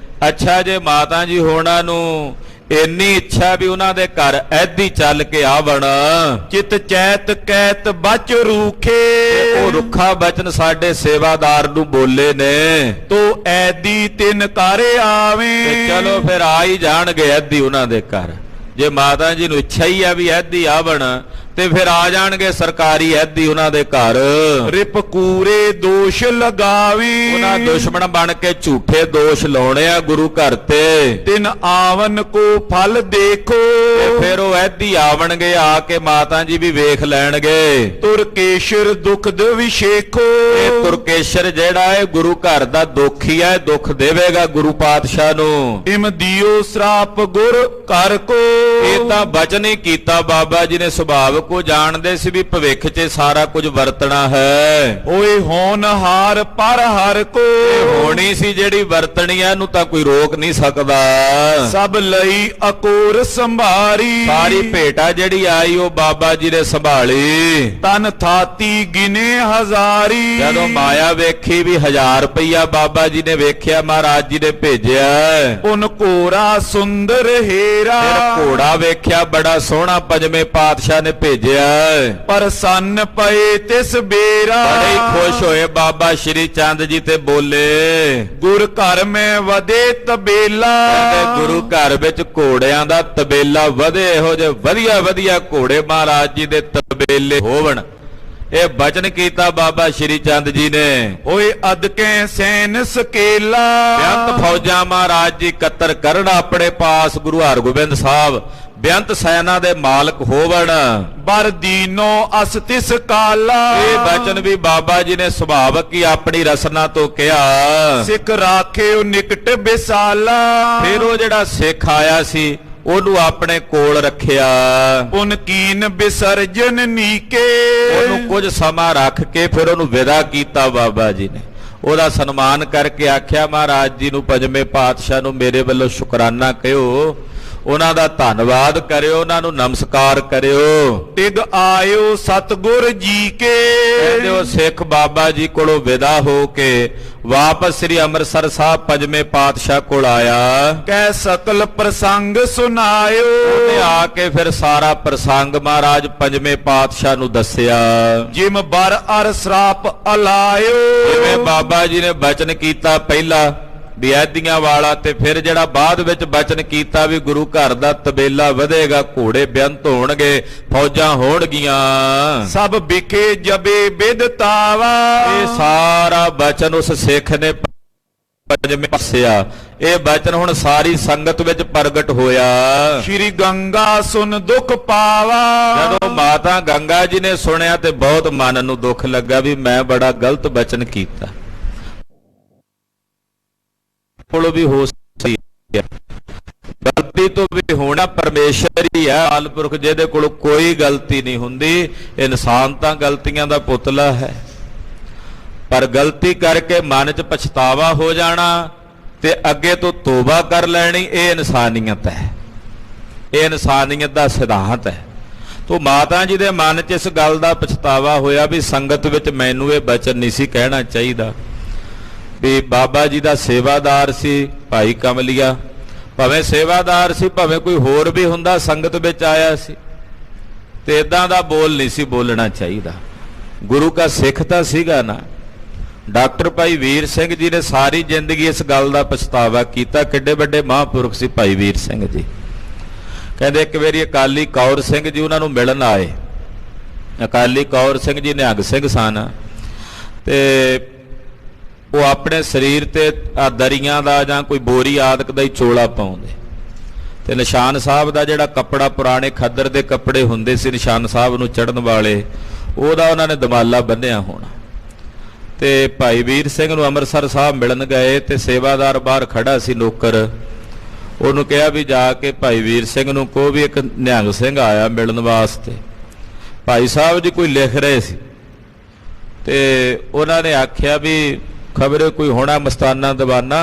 ਅੱਛਾ ਜੇ ਮਾਤਾ ਜੀ ਹੋਣਾ ਨੂੰ ਇੰਨੀ ਇੱਛਾ ਵੀ ਉਹਨਾਂ ਦੇ ਘਰ ਐਦੀ ਚੱਲ ਕੇ ਆਵਣ। ਚਿਤ ਚੈਤ ਕੈਤ ਬਚ ਰੂਖੇ, ਉਹ ਰੁੱਖਾ ਬਚਨ ਸਾਡੇ ਸੇਵਾਦਾਰ ਨੂੰ ਬੋਲੇ ਨੇ। ਤੋ ਐਦੀ ਤਿਨ ਘਰ ਆਵੇ। ਤੇ ਚਲੋ ਫਿਰ ਆ ਹੀ ਜਾਣਗੇ ਐਦੀ ਉਹਨਾਂ ਦੇ ਘਰ। ਜੇ ਮਾਤਾ ਜੀ ਨੂੰ ਇੱਛਾ ਹੀ ਆ ਵੀ ਐਦੀ ਆਵਣ ਤੇ ਫਿਰ ਆ ਜਾਣਗੇ ਸਰਕਾਰੀ ਐਦੀ ਉਹਨਾਂ ਦੇ ਘਰ। ਰਿਪ ਕੂਰੇ ਦੋਸ਼ ਲਗਾਵੀ, ਉਹਨਾਂ ਦੁਸ਼ਮਣ ਬਣ ਕੇ ਝੂਠੇ ਦੋਸ਼ ਲਾਉਣੇ ਆ ਗੁਰੂ ਘਰ ਤੇ। ਤਿਨ ਆਵਨ ਕੋ ਫਲ ਦੇਖੋ, ਤੇ ਫਿਰ ਉਹ ਐਦੀ ਆਵਣਗੇ, ਆ ਕੇ ਮਾਤਾ ਜੀ ਵੀ ਵੇਖ ਲੈਣਗੇ। ਤੁਰਕੇਸ਼ਰ ਦੁਖਦ ਵਿਸ਼ੇਖੋ, ਇਹ ਤੁਰਕੇਸ਼ਰ ਜਿਹੜਾ ਹੈ ਗੁਰੂ ਘਰ ਦਾ ਦੁੱਖ ਹੀ ਹੈ, ਦੁੱਖ ਦੇਵੇਗਾ ਗੁਰੂ ਪਾਤਸ਼ਾਹ ਨੂੰ। ਇਮ ਦਿਓ ਸਰਾਪ ਗੁਰ ਘਰ ਕੋ, ਇਹ ਤਾਂ ਬਚਨ ਹੀ ਕੀਤਾ ਬਾਬਾ ਜੀ ਨੇ। ਸੁਭਾਵ ਕੋ ਜਾਣਦੇ ਸੀ ਵੀ ਭਵਿੱਖ 'ਚ ਸਾਰਾ ਕੁਝ ਵਰਤਣਾ ਹੈ। ਓਏ ਹੋਨਹਾਰ ਪਰ ਹਰ ਕੋ, ਹੋਣੀ ਸੀ ਜਿਹੜੀ ਵਰਤਣੀ ਹੈ, ਇਹਨੂੰ ਤਾਂ ਕੋਈ ਰੋਕ ਨਹੀਂ ਸਕਦਾ। ਸਭ ਲਈ ਅਕੋਰ ਸੰਭਾਰੀ, ਸਾਰੀ ਭੇਟਾ ਜਿਹੜੀ ਆਈ ਉਹ ਬਾਬਾ ਜੀ ਨੇ ਸੰਭਾਲੀ। ਤਨ ਥਾਤੀ ਗਿਨੇ ਹਜ਼ਾਰੀ, ਜਦੋਂ ਮਾਇਆ ਵੇਖੀ ਵੀ 1000 ਰੁਪਈਆ ਬਾਬਾ ਜੀ ਨੇ ਵੇਖਿਆ, ਮਹਾਰਾਜ ਜੀ ਨੇ ਭੇਜਿਆ। ਉਨ ਘੋੜਾ ਸੁੰਦਰ ਹੀਰਾ, ਫਿਰ ਘੋੜਾ ਵੇਖਿਆ ਬੜਾ ਸੋਹਣਾ, ਪੰਜਵੇਂ ਪਾਤਸ਼ਾਹ ਨੇ ਭੇਜਿਆ। ਪ੍ਰਸੰਨ ਪਏ ਤਿਸ ਬੇਰਾ, ਬੜੇ ਹੀ ਖੁਸ਼ ਹੋਏ ਬਾਬਾ ਸ਼੍ਰੀ ਚੰਦ ਜੀ ਤੇ ਬੋਲੇ, ਗੁਰ ਘਰ ਮੈਂ ਵਧੇ ਤਬੇਲਾ। ਕਹਿੰਦੇ ਗੁਰੂ ਘਰ ਵਿੱਚ ਘੋੜਿਆਂ ਦਾ ਤਬੇਲਾ ਵਧੇ, ਇਹੋ ਜਿਹੇ ਵਧੀਆ ਵਧੀਆ ਘੋੜੇ ਮਹਾਰਾਜ ਜੀ ਦੇ ਤਬੇਲੇ ਹੋਵਣ। ਇਹ ਬਚਨ ਕੀਤਾ ਬਾਬਾ ਸ਼੍ਰੀ ਚੰਦ ਜੀ ਨੇ। ਓਏ ਅਦਕੇ ਸੈਨ ਸਕੇਲਾ, ਬੇਅੰਤ ਫੌਜਾਂ ਮਹਾਰਾਜ ਜੀ ਇਕੱਤਰ ਕਰਨ ਆਪਣੇ ਪਾਸ। ਗੁਰੂ ਹਰਗੋਬਿੰਦ ਸਾਹਿਬ ਬੇਅੰਤ ਸੈਨਾ ਦੇ ਮਾਲਕ ਹੋਵਣ। ਬਰ ਦੀਨੋ ਅਸ ਤਿਸ ਕਾਲਾ, ਇਹ ਬਚਨ ਵੀ ਬਾਬਾ ਜੀ ਨੇ ਸੁਭਾਵਕ ਹੀ ਆਪਣੀ ਰਸਨਾ ਤੋਂ ਕਿਹਾ। ਸਿੱਖ ਰਾਖਿਓ ਨਿਕਟ ਬਿਸਾਲਾ, ਫਿਰ ਉਹ ਜਿਹੜਾ ਸਿੱਖ ਆਇਆ ਸੀ ਉਹਨੂੰ ਆਪਣੇ ਕੋਲ ਰੱਖਿਆ। ਪੁਨ ਕੀਨ ਵਿਸਰਜਨ ਨੀਕੇ, ਉਹਨੂੰ ਕੁਝ ਸਮਾਂ ਰੱਖ ਕੇ ਫਿਰ ਉਹਨੂੰ ਵਿਦਾ ਕੀਤਾ ਬਾਬਾ ਜੀ ਨੇ। ਉਹਦਾ ਸਨਮਾਨ ਕਰਕੇ ਆਖਿਆ, ਮਹਾਰਾਜ ਜੀ ਨੂੰ, ਪੰਜਵੇਂ ਪਾਤਸ਼ਾਹ ਨੂੰ ਮੇਰੇ ਵੱਲੋਂ ਸ਼ੁਕਰਾਨਾ ਕਹਿਓ, ਉਹਨਾਂ ਦਾ ਧੰਨਵਾਦ ਕਰਿਓ, ਉਹਨਾਂ ਨੂੰ ਨਮਸਕਾਰ ਕਰਿਓ। ਤਿਗ ਆਇਓ ਸਤਗੁਰ ਜੀ ਕੇ, ਕਹਿੰਦੇ ਉਹ ਸਿੱਖ ਬਾਬਾ ਜੀ ਕੋਲੋਂ ਵਿਦਾ ਹੋ ਕੇ ਵਾਪਸ ਸ੍ਰੀ ਅੰਮ੍ਰਿਤਸਰ ਸਾਹਿਬ ਪੰਜਵੇਂ ਪਾਤਸ਼ਾਹ ਕੋਲ ਆਇਆ। ਕਹਿ ਸਕਲ ਪ੍ਰਸੰਗ ਸੁਨਾਇਓ, ਉਹਨੇ ਆ ਕੇ ਫਿਰ ਸਾਰਾ ਪ੍ਰਸੰਗ ਮਹਾਰਾਜ ਪੰਜਵੇਂ ਪਾਤਸ਼ਾਹ ਨੂੰ ਦੱਸਿਆ। ਜਿਮ ਬਰ ਅਰ ਸਰਾਪ ਅਲਾਇਓ, ਜਿਵੇਂ ਬਾਬਾ ਜੀ ਨੇ ਬਚਨ ਕੀਤਾ ਪਹਿਲਾ ਵੀ ਐਦੀਆਂ ਵਾਲਾ, ਤੇ ਫਿਰ ਜਿਹੜਾ ਬਾਅਦ ਵਿੱਚ ਬਚਨ ਕੀਤਾ ਵੀ ਗੁਰੂ ਘਰ ਦਾ ਤਬੇਲਾ ਵਧੇਗਾ, ਘੋੜੇ ਬੇਅੰਤ ਹੋਣਗੇ, ਫੌਜਾਂ ਹੋਣਗੀਆਂ। ਸਭ ਵਿਖੇ ਜਬੇ ਬਿਦਤਾਵਾ, ਇਹ ਸਾਰਾ ਬਚਨ ਉਸ ਸਿੱਖ ਨੇ ਪੰਜਵੇਂ ਪਾਸਿਆ। ਇਹ ਬਚਨ ਹੁਣ ਸਾਰੀ ਸੰਗਤ ਵਿੱਚ ਪ੍ਰਗਟ ਹੋਇਆ। ਸ਼੍ਰੀ ਗੰਗਾ ਸੁਨ ਦੁਖ ਪਾਵਾ, ਜਦੋਂ ਮਾਤਾ ਗੰਗਾ ਜੀ ਨੇ ਸੁਣਿਆ ਤੇ ਬਹੁਤ ਮਨ ਨੂੰ ਦੁੱਖ ਲੱਗਾ ਵੀ ਮੈਂ ਬੜਾ ਗਲਤ ਬਚਨ ਕੀਤਾ। ਕੋਲੋਂ ਵੀ ਹੋ ਸਕਦੀ ਹੈ ਗਲਤੀ, ਤੋਂ ਵੀ ਹੋਣਾ ਪਰਮੇਸ਼ਰ ਹੀ ਹੈ, ਆਲਪੁਰਖ ਜਿਹਦੇ ਕੋਲ ਕੋਈ ਗਲਤੀ ਨਹੀਂ ਹੁੰਦੀ। ਇਨਸਾਨ ਤਾਂ ਗਲਤੀਆਂ ਦਾ ਪੁਤਲਾ ਹੈ, ਪਰ ਗਲਤੀ ਕਰਕੇ ਮਨ 'ਚ ਪਛਤਾਵਾ ਹੋ ਜਾਣਾ ਤੇ ਅੱਗੇ ਤੋਂ ਤੋਬਾ ਕਰ ਲੈਣੀ, ਇਹ ਇਨਸਾਨੀਅਤ ਹੈ, ਇਹ ਇਨਸਾਨੀਅਤ ਦਾ ਸਿਧਾਂਤ ਹੈ। ਤੋ ਮਾਤਾ ਜੀ ਦੇ ਮਨ 'ਚ ਇਸ ਗੱਲ ਦਾ ਪਛਤਾਵਾ ਹੋਇਆ ਵੀ ਸੰਗਤ ਵਿੱਚ ਮੈਨੂੰ ਇਹ ਬਚਨ ਨਹੀਂ ਸੀ ਕਹਿਣਾ ਚਾਹੀਦਾ। ਵੀ ਬਾਬਾ ਜੀ ਦਾ ਸੇਵਾਦਾਰ ਸੀ ਭਾਈ ਕਮਲੀਆ, ਭਾਵੇਂ ਸੇਵਾਦਾਰ ਸੀ ਭਾਵੇਂ ਕੋਈ ਹੋਰ ਵੀ ਹੁੰਦਾ, ਸੰਗਤ ਵਿੱਚ ਆਇਆ ਸੀ ਤੇ ਇਦਾਂ ਦਾ ਬੋਲ ਨਹੀਂ ਸੀ ਬੋਲਣਾ ਚਾਹੀਦਾ। ਗੁਰੂ ਕਾ ਸਿੱਖ ਤਾਂ ਸੀਗਾ ਨਾ। ਡਾਕਟਰ ਭਾਈ ਵੀਰ ਸਿੰਘ ਜੀ ਨੇ ਸਾਰੀ ਜ਼ਿੰਦਗੀ ਇਸ ਗੱਲ ਦਾ ਪਛਤਾਵਾ ਕੀਤਾ। ਕਿੱਡੇ ਵੱਡੇ ਮਹਾਂਪੁਰਖ ਸੀ ਭਾਈ ਵੀਰ ਸਿੰਘ ਜੀ। ਕਹਿੰਦੇ ਇੱਕ ਵਾਰੀ ਅਕਾਲੀ ਕੌਰ ਸਿੰਘ ਜੀ ਉਹਨਾਂ ਨੂੰ ਮਿਲਣ ਆਏ। ਅਕਾਲੀ ਕੌਰ ਸਿੰਘ ਜੀ ਨਿਹੰਗ ਸਿੰਘ ਸਨ ਤੇ ਉਹ ਆਪਣੇ ਸਰੀਰ ਤੇ ਆ ਦਰੀਆਂ ਦਾ ਜਾਂ ਕੋਈ ਬੋਰੀ ਆਦਿਕ ਦਾ ਹੀ ਚੋਲਾ ਪਾਉਂਦੇ ਤੇ ਨਿਸ਼ਾਨ ਸਾਹਿਬ ਦਾ ਜਿਹੜਾ ਕੱਪੜਾ ਪੁਰਾਣੇ ਖੱਦਰ ਦੇ ਕੱਪੜੇ ਹੁੰਦੇ ਸੀ ਨਿਸ਼ਾਨ ਸਾਹਿਬ ਨੂੰ ਚੜਨ ਵਾਲੇ, ਉਹਦਾ ਉਹਨਾਂ ਨੇ ਦਮਾਲਾ ਬੰਨਿਆ ਹੋਣਾ। ਤੇ ਭਾਈ ਵੀਰ ਸਿੰਘ ਨੂੰ ਅੰਮ੍ਰਿਤਸਰ ਸਾਹਿਬ ਮਿਲਣ ਗਏ ਤੇ ਸੇਵਾਦਾਰ ਬਾਹਰ ਖੜਾ ਸੀ ਨੌਕਰ, ਉਹਨੂੰ ਕਿਹਾ ਵੀ ਜਾ ਕੇ ਭਾਈ ਵੀਰ ਸਿੰਘ ਨੂੰ ਕਹੋ ਵੀ ਇੱਕ ਨਿਹੰਗ ਸਿੰਘ ਆਇਆ ਮਿਲਣ ਵਾਸਤੇ। ਭਾਈ ਸਾਹਿਬ ਜੀ ਕੋਈ ਲਿਖ ਰਹੇ ਸੀ ਤੇ ਉਹਨਾਂ ਨੇ ਆਖਿਆ ਵੀ ਖਬਰੇ ਕੋਈ ਹੋਣਾ ਮਸਤਾਨਾ ਦੀਵਾਨਾ।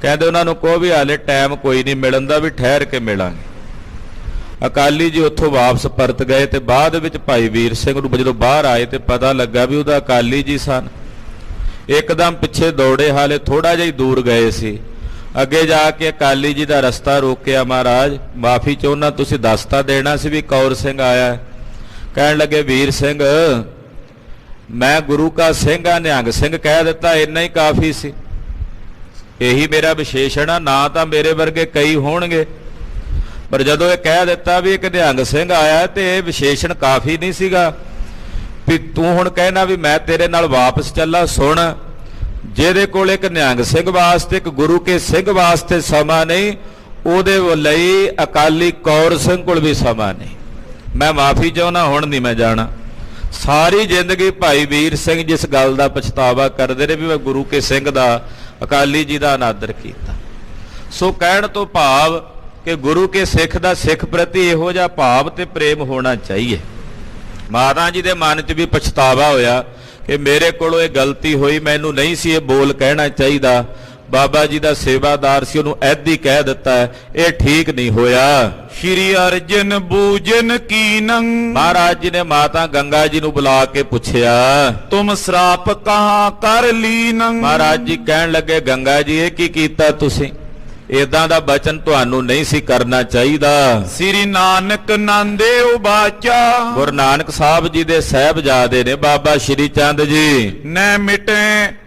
ਕਹਿੰਦੇ ਉਹਨਾਂ ਨੂੰ ਕਹੋ ਵੀ ਹਾਲੇ ਟਾਈਮ ਕੋਈ ਨਹੀਂ ਮਿਲਣ ਦਾ, ਵੀ ਠਹਿਰ ਕੇ ਮਿਲਾਂਗੇ। ਅਕਾਲੀ ਜੀ ਉੱਥੋਂ ਵਾਪਸ ਪਰਤ ਗਏ ਤੇ ਬਾਅਦ ਵਿੱਚ ਭਾਈ ਵੀਰ ਸਿੰਘ ਨੂੰ ਜਦੋਂ ਬਾਹਰ ਆਏ ਤੇ ਪਤਾ ਲੱਗਾ ਵੀ ਉਹਦਾ ਅਕਾਲੀ ਜੀ ਸਨ। ਇੱਕਦਮ ਪਿੱਛੇ ਦੌੜੇ, ਹਾਲੇ ਥੋੜਾ ਜਿਹਾ ਹੀ ਦੂਰ ਗਏ ਸੀ। ਅੱਗੇ ਜਾ ਕੇ ਅਕਾਲੀ ਜੀ ਦਾ ਰਸਤਾ ਰੋਕਿਆ। ਮਹਾਰਾਜ ਮਾਫੀ ਚਾਹੁੰਦਾ, ਤੁਸੀਂ ਦੱਸ ਤਾਂ ਦੇਣਾ ਸੀ ਵੀ ਕੌਰ ਸਿੰਘ ਆਇਆ। ਕਹਿਣ ਲੱਗੇ ਵੀਰ ਸਿੰਘ ਮੈਂ ਗੁਰੂ ਕਾ ਸਿੰਘ ਆ, ਨਿਹੰਗ ਸਿੰਘ ਕਹਿ ਦਿੱਤਾ, ਇੰਨਾ ਹੀ ਕਾਫੀ ਸੀ। ਇਹੀ ਮੇਰਾ ਵਿਸ਼ੇਸ਼ਣ ਆ, ਨਾ ਤਾਂ ਮੇਰੇ ਵਰਗੇ ਕਈ ਹੋਣਗੇ, ਪਰ ਜਦੋਂ ਇਹ ਕਹਿ ਦਿੱਤਾ ਵੀ ਇੱਕ ਨਿਹੰਗ ਸਿੰਘ ਆਇਆ ਤੇ ਇਹ ਵਿਸ਼ੇਸ਼ਣ ਕਾਫੀ ਨਹੀਂ ਸੀਗਾ ਵੀ ਤੂੰ ਹੁਣ ਕਹਿਣਾ ਵੀ ਮੈਂ ਤੇਰੇ ਨਾਲ ਵਾਪਸ ਚੱਲਾਂ। ਸੁਣ, ਜਿਹਦੇ ਕੋਲ ਇੱਕ ਨਿਹੰਗ ਸਿੰਘ ਵਾਸਤੇ ਇੱਕ ਗੁਰੂ ਕੇ ਸਿੰਘ ਵਾਸਤੇ ਸਮਾਂ ਨਹੀਂ, ਉਹਦੇ ਲਈ ਅਕਾਲੀ ਕੌਰ ਸਿੰਘ ਕੋਲ ਵੀ ਸਮਾਂ ਨਹੀਂ। ਮੈਂ ਮਾਫੀ ਚਾਹੁੰਦਾ, ਹੁਣ ਨਹੀਂ ਮੈਂ ਜਾਣਾ। ਸਾਰੀ ਜ਼ਿੰਦਗੀ ਭਾਈ ਵੀਰ ਸਿੰਘ ਜਿਸ ਗੱਲ ਦਾ ਪਛਤਾਵਾ ਕਰਦੇ ਨੇ ਵੀ ਮੈਂ ਗੁਰੂ ਕੇ ਸਿੰਘ ਦਾ, ਅਕਾਲੀ ਜੀ ਦਾ ਅਨਾਦਰ ਕੀਤਾ। ਸੋ ਕਹਿਣ ਤੋਂ ਭਾਵ ਕਿ ਗੁਰੂ ਕੇ ਸਿੱਖ ਦਾ ਸਿੱਖ ਪ੍ਰਤੀ ਇਹੋ ਜਿਹਾ ਭਾਵ ਤੇ ਪ੍ਰੇਮ ਹੋਣਾ ਚਾਹੀਏ। ਮਾਤਾ ਜੀ ਦੇ ਮਨ 'ਚ ਵੀ ਪਛਤਾਵਾ ਹੋਇਆ ਕਿ ਮੇਰੇ ਕੋਲੋਂ ਇਹ ਗਲਤੀ ਹੋਈ, ਮੈਨੂੰ ਨਹੀਂ ਸੀ ਇਹ ਬੋਲ ਕਹਿਣਾ ਚਾਹੀਦਾ। ਬਾਬਾ ਜੀ ਦਾ ਸੇਵਾਦਾਰ ਸੀ, ਉਹਨੂੰ ਐਦੀ ਕਹਿ ਦਿੱਤਾ, ਇਹ ਠੀਕ ਨਹੀਂ ਹੋਇਆ। ਸ਼੍ਰੀ ਅਰਜਨ ਬੂਜਨ ਕੀਨੰ। ਮਹਾਰਾਜ ਜੀ ਨੇ ਮਾਤਾ ਗੰਗਾ ਜੀ ਨੂੰ ਬੁਲਾ ਕੇ ਪੁੱਛਿਆ, ਤੁਮ ਸਰਾਪ ਕਹਾਂ ਕਰ ਲੀਨੰ। ਮਹਾਰਾਜ ਜੀ ਕਹਿਣ ਲੱਗੇ ਗੰਗਾ ਜੀ ਇਹ ਕੀ ਕੀਤਾ ਤੁਸੀਂ? ਇਦਾਂ ਦਾ ਬਚਨ ਤੁਹਾਨੂੰ ਨਹੀਂ ਸੀ ਕਰਨਾ ਚਾਹੀਦਾ। ਸ੍ਰੀ ਨਾਨਕ ਨਾਂਦੇ ਉਬਾਚਾ। ਗੁਰੂ ਨਾਨਕ ਸਾਹਿਬ ਜੀ ਦੇ ਸਾਹਿਬਜ਼ਾਦੇ ਨੇ ਬਾਬਾ ਸ਼੍ਰੀ ਚੰਦ ਜੀ। ਨੈ ਮਿਟੇ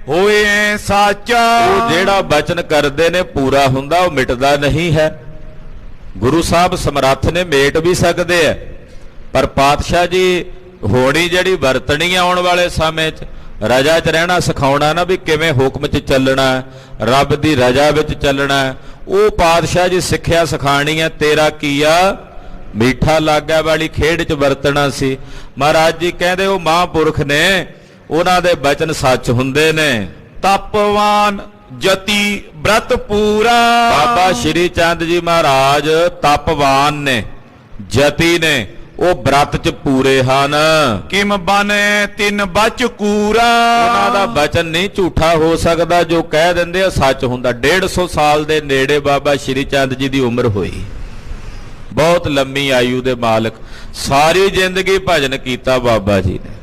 ਹੋਏ ਸਾਚਾ। ਉਹ ਜਿਹੜਾ ਬਚਨ ਕਰਦੇ ਨੇ ਪੂਰਾ ਹੁੰਦਾ, ਉਹ ਮਿਟਦਾ ਨਹੀਂ ਹੈ। ਗੁਰੂ ਸਾਹਿਬ ਸਮਰੱਥ ਨੇ ਮੇਟ ਵੀ ਸਕਦੇ ਐ, ਪਰ ਪਾਤਸ਼ਾਹ ਜੀ ਹੋਣੀ ਜਿਹੜੀ ਵਰਤਣੀ ਆਉਣ ਵਾਲੇ ਸਮੇਂ 'ਚ ਰਜਾ 'ਚ ਰਹਿਣਾ ਸਿਖਾਉਣਾ ਨਾ, ਵੀ ਕਿਵੇਂ ਹੁਕਮ 'ਚ ਚੱਲਣਾ, ਰੱਬ ਦੀ ਰਜਾ ਵਿੱਚ ਚੱਲਣਾ, ਉਹ ਪਾਤਸ਼ਾਹ ਜੀ ਸਿੱਖਿਆ ਸਿਖਾਣੀ ਹੈ। ਤੇਰਾ ਕੀਆ ਮੀਠਾ ਲਾਗਾ ਵਾਲੀ ਖੇਡ 'ਚ ਵਰਤਣਾ ਸੀ। ਮਹਾਰਾਜ ਜੀ ਕਹਿੰਦੇ ਉਹ ਮਹਾਂਪੁਰਖ ਨੇ, ਉਹਨਾਂ ਦੇ ਬਚਨ ਸੱਚ ਹੁੰਦੇ ਨੇ। ਤਪਵਾਨ ਜਤੀ ਬ੍ਰਤ ਪੂਰਾ। ਬਾਬਾ ਸ਼੍ਰੀ ਚੰਦ ਜੀ ਮਹਾਰਾਜ ਤਪਵਾਨ ਨੇ, ਜਤੀ ਨੇ, ਉਹ ਬ੍ਰਤ 'ਚ ਪੂਰੇ ਹਨ। ਕਿਮ ਬਨੇ ਤਿਨ ਬਚ ਕੂਰਾ। ਉਹਨਾਂ ਦਾ ਬਚਨ ਨਹੀਂ ਝੂਠਾ ਹੋ ਸਕਦਾ, ਜੋ ਕਹਿ ਦਿੰਦੇ ਆ ਸੱਚ ਹੁੰਦਾ। 150 ਸਾਲ ਦੇ ਨੇੜੇ ਬਾਬਾ ਸ਼੍ਰੀ ਚੰਦ ਜੀ ਦੀ ਉਮਰ ਹੋਈ, ਬਹੁਤ ਲੰਮੀ ਆਯੂ ਦੇ ਮਾਲਕ। ਸਾਰੀ ਜ਼ਿੰਦਗੀ ਭਜਨ ਕੀਤਾ ਬਾਬਾ ਜੀ ਨੇ,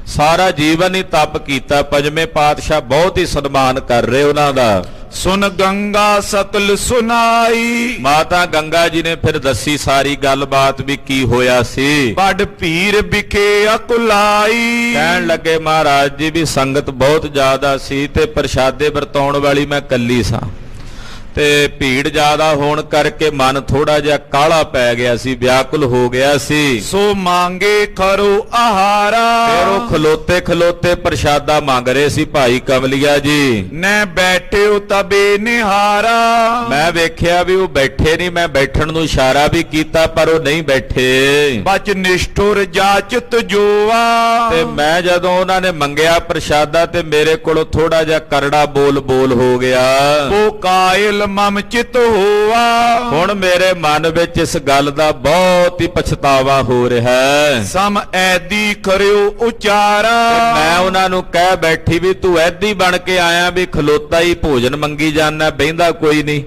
ਸਾਰਾ ਜੀਵਨ ਹੀ ਤਪ ਕੀਤਾ। ਪੰਜਵੇਂ ਪਾਤਸ਼ਾਹ ਬਹੁਤ ਹੀ ਸਨਮਾਨ ਕਰ ਰਹੇ ਉਹਨਾਂ ਦਾ। ਸੁਨ ਗੰਗਾ ਸਕਲ ਸੁਨਾਈ। ਮਾਤਾ ਗੰਗਾ ਜੀ ਨੇ ਫਿਰ ਦੱਸੀ ਸਾਰੀ ਗੱਲਬਾਤ ਵੀ ਕੀ ਹੋਇਆ ਸੀ। ਬੜ ਭੀਰ ਵਿਖੇ ਅਕੁਲਾਈ। ਕਹਿਣ ਲੱਗੇ ਮਹਾਰਾਜ ਜੀ ਵੀ ਸੰਗਤ ਬਹੁਤ ਜ਼ਿਆਦਾ ਸੀ ਤੇ ਪ੍ਰਸ਼ਾਦੇ ਵਰਤਾਉਣ ਵਾਲੀ ਮੈਂ ਕੱਲੀ ਸਾਂ, ਤੇ ਭੀੜ ਜ਼ਿਆਦਾ ਹੋਣ ਕਰਕੇ ਮਨ ਥੋੜਾ ਜਿਹਾ ਕਾਲਾ ਪੈ ਗਿਆ ਸੀ, ਵਿਆਕੁਲ ਹੋ ਗਿਆ ਸੀ। ਸੋ ਮੰਗੇ ਕਰੋ ਆਹਾਰਾ। ਫਿਰ ਉਹ ਖਲੋਤੇ ਖਲੋਤੇ ਪ੍ਰਸ਼ਾਦਾ ਮੰਗ ਰਹੇ ਸੀ ਭਾਈ ਕਮਲੀਆ ਜੀ। ਨੈ ਬੈਠਿਓ ਤਬੇ ਨਿਹਾਰਾ। ਮੈਂ ਵੇਖਿਆ ਵੀ ਉਹ ਬੈਠੇ ਨਹੀਂ, ਮੈਂ ਬੈਠਣ ਨੂੰ ਇਸ਼ਾਰਾ ਵੀ ਕੀਤਾ ਪਰ ਉਹ ਨਹੀਂ ਬੈਠੇ। ਬਚ ਨਿਸ਼ਠੁਰ ਜਾਚਤ ਜੋਆ। ਤੇ ਮੈਂ ਜਦੋਂ ਉਹਨਾਂ ਨੇ ਮੰਗਿਆ ਪ੍ਰਸ਼ਾਦਾ ਤੇ ਮੇਰੇ ਕੋਲੋਂ ਥੋੜਾ ਜਿਹਾ ਕਰੜਾ ਬੋਲ ਹੋ ਗਿਆ। ਉਹ ਕਾਇਲ ਮਮ ਚਿਤ ਹੋਆ। ਹੁਣ ਮੇਰੇ ਮਨ ਵਿੱਚ ਇਸ ਗੱਲ ਦਾ ਬਹੁਤ ਹੀ ਪਛਤਾਵਾ ਹੋ ਰਿਹਾ ਹੈ। ਸਮ ਐਦੀ ਕਰਿਓ ਉਚਾਰਾ। ਮੈਂ ਉਹਨਾਂ ਨੂੰ ਕਹਿ ਬੈਠੀ ਵੀ ਤੂੰ ਐਦੀ ਬਣ ਕੇ ਆਇਆ ਵੀ ਖਲੋਤਾ ਹੀ ਭੋਜਨ ਮੰਗੀ ਜਾਂਦਾ, ਬਹਿੰਦਾ ਕੋਈ ਨਹੀਂ।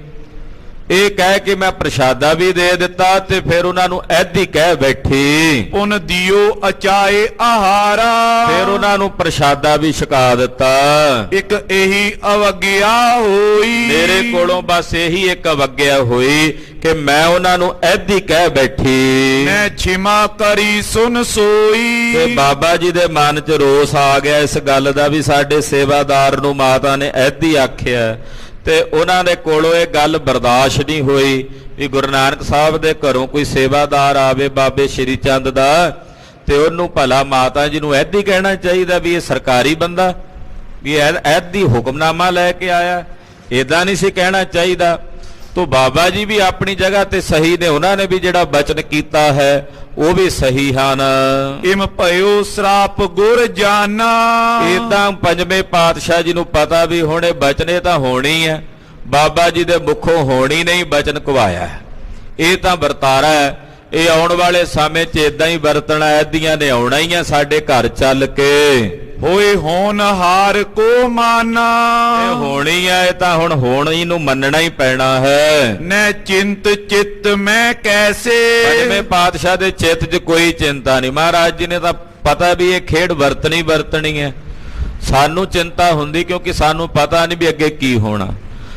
ਇਹ ਕਹਿ ਕੇ ਮੈਂ ਪ੍ਰਸ਼ਾਦਾ ਵੀ ਦੇ ਦਿੱਤਾ ਤੇ ਫਿਰ ਉਹਨਾਂ ਨੂੰ ਐਦੀ ਕਹਿ ਬੈਠੀ ਪੁਨ ਦਿਓ ਅਚਾਏ ਆਹਾਰਾ। ਫਿਰ ਉਹਨਾਂ ਨੂੰ ਪ੍ਰਸ਼ਾਦਾ ਵੀ ਛਕਾ ਦਿੱਤਾ। ਇੱਕ ਇਹੀ ਅਵਗਿਆ ਹੋਈ। ਮੇਰੇ ਕੋਲੋਂ ਬਸ ਇਹੀ ਇੱਕ ਅਵਗਿਆ ਹੋਈ ਕਿ ਮੈਂ ਉਹਨਾਂ ਨੂੰ ਐਦੀ ਕਹਿ ਬੈਠੀ। ਮੈਂ ਛਿਮਾ ਕਰੀ ਸੁਨ ਸੋਈ। ਤੇ ਬਾਬਾ ਜੀ ਦੇ ਮਨ 'ਚ ਰੋਸ ਆ ਗਿਆ ਇਸ ਗੱਲ ਦਾ ਵੀ ਸਾਡੇ ਸੇਵਾਦਾਰ ਨੂੰ ਮਾਤਾ ਨੇ ਐਦੀ ਆਖਿਆ, ਤੇ ਉਹਨਾਂ ਦੇ ਕੋਲੋਂ ਇਹ ਗੱਲ ਬਰਦਾਸ਼ਤ ਨਹੀਂ ਹੋਈ ਵੀ ਗੁਰੂ ਨਾਨਕ ਸਾਹਿਬ ਦੇ ਘਰੋਂ ਕੋਈ ਸੇਵਾਦਾਰ ਆਵੇ ਬਾਬੇ ਸ਼੍ਰੀ ਚੰਦ ਦਾ, ਤੇ ਉਹਨੂੰ ਭਲਾ ਮਾਤਾ ਜੀ ਨੂੰ ਐਦੀ ਕਹਿਣਾ ਚਾਹੀਦਾ ਵੀ ਇਹ ਸਰਕਾਰੀ ਬੰਦਾ, ਵੀ ਐਦੀ ਹੁਕਮਨਾਮਾ ਲੈ ਕੇ ਆਇਆ, ਇਦਾਂ ਨਹੀਂ ਸੀ ਕਹਿਣਾ ਚਾਹੀਦਾ। ਤੋ ਬਾਬਾ ਜੀ ਵੀ ਆਪਣੀ ਜਗ੍ਹਾ ਤੇ ਸਹੀ ਨੇ, ਉਹਨਾਂ ਨੇ ਵੀ ਜਿਹੜਾ ਬਚਨ ਕੀਤਾ ਹੈ ਉਹ ਵੀ ਸਹੀ ਹਨ। ਇਮ ਭਇਓ ਸਰਾਪ ਗੁਰ ਜਾਨਾ। ਇਦਾਂ ਪੰਜਵੇਂ ਪਾਤਸ਼ਾਹ ਜੀ ਨੂੰ ਪਤਾ ਵੀ ਹੁਣ ਇਹ ਬਚਨੇ ਤਾਂ ਹੋਣੀ ਹੈ, ਬਾਬਾ ਜੀ ਦੇ ਮੁਖੋਂ ਹੋਣੀ ਨਹੀਂ, ਬਚਨ ਕਵਾਇਆ। ਇਹ ਤਾਂ ਵਰਤਾਰਾ ਹੈ, ਇਹ ਆਉਣ ਵਾਲੇ ਸਮੇਂ 'ਚ ਇਦਾਂ ਹੀ ਵਰਤਣਾ, ਐਦੀਆਂ ਨੇ ਆਉਣਾ ਹੀ ਆ ਸਾਡੇ ਘਰ ਚੱਲ ਕੇ। ਹੋਏ ਹੋਣ ਹਾਰ ਕੋ ਮਾਨਾ। ਇਹ ਹੋਣੀ ਹੈ, ਇਹ ਤਾਂ ਹੁਣ ਹੋਣੀ ਨੂੰ ਮੰਨਣਾ ਹੀ ਪੈਣਾ ਹੈ। ਨੈ ਚਿੰਤ ਚਿੱਤ ਮੈਂ ਕੈਸੇ। ਪੰਜਵੇਂ ਪਾਤਸ਼ਾਹ ਦੇ ਚਿੱਤ 'ਚ ਕੋਈ ਚਿੰਤਾ ਨਹੀਂ। ਮਹਾਰਾਜ ਜੀ ਨੇ ਤਾਂ ਪਤਾ ਵੀ ਇਹ ਖੇਡ ਵਰਤਣੀ ਹੈ। ਸਾਨੂੰ ਚਿੰਤਾ ਹੁੰਦੀ ਕਿਉਂਕਿ ਸਾਨੂੰ ਪਤਾ ਨਹੀਂ ਵੀ ਅੱਗੇ ਕੀ ਹੋਣਾ।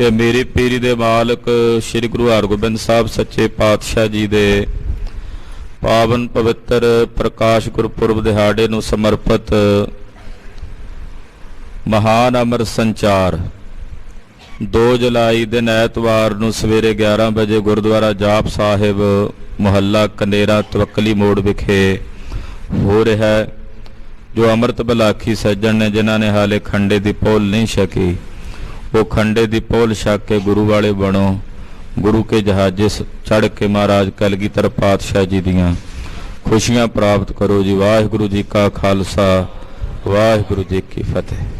ਕਿ ਮੇਰੀ ਪੀਰੀ ਦੇ ਮਾਲਕ ਸ੍ਰੀ ਗੁਰੂ ਹਰਗੋਬਿੰਦ ਸਾਹਿਬ ਸੱਚੇ ਪਾਤਸ਼ਾਹ ਜੀ ਦੇ ਪਾਵਨ ਪਵਿੱਤਰ ਪ੍ਰਕਾਸ਼ ਗੁਰਪੁਰਬ ਦਿਹਾੜੇ ਨੂੰ ਸਮਰਪਿਤ ਮਹਾਨ ਅੰਮ੍ਰਿਤ ਸੰਚਾਰ 2 ਜੁਲਾਈ ਦਿਨ ਐਤਵਾਰ ਨੂੰ ਸਵੇਰੇ 11 ਵਜੇ ਗੁਰਦੁਆਰਾ ਜਾਪ ਸਾਹਿਬ ਮੁਹੱਲਾ ਕਨੇਰਾ ਤਵੱਕਲੀ ਮੋੜ ਵਿਖੇ ਹੋ ਰਿਹਾ ਹੈ। ਜੋ ਅੰਮ੍ਰਿਤ ਬਲਾਖੀ ਸੱਜਣ ਨੇ ਜਿਨ੍ਹਾਂ ਨੇ ਹਾਲੇ ਖੰਡੇ ਦੀ ਪੋਲ ਨਹੀਂ ਛਕੀ, ਉਹ ਖੰਡੇ ਦੀ ਪੋਲ ਛਕ ਕੇ ਗੁਰੂ ਵਾਲੇ ਬਣੋ। ਗੁਰੂ ਕੇ ਜਹਾਜ਼ੇ ਚੜ੍ਹ ਕੇ ਮਹਾਰਾਜ ਕਲਗੀਧਰ ਪਾਤਸ਼ਾਹ ਜੀ ਦੀਆਂ ਖੁਸ਼ੀਆਂ ਪ੍ਰਾਪਤ ਕਰੋ ਜੀ। ਵਾਹਿਗੁਰੂ ਜੀ ਕਾ ਖਾਲਸਾ, ਵਾਹਿਗੁਰੂ ਜੀ ਕੀ ਫਤਿਹ।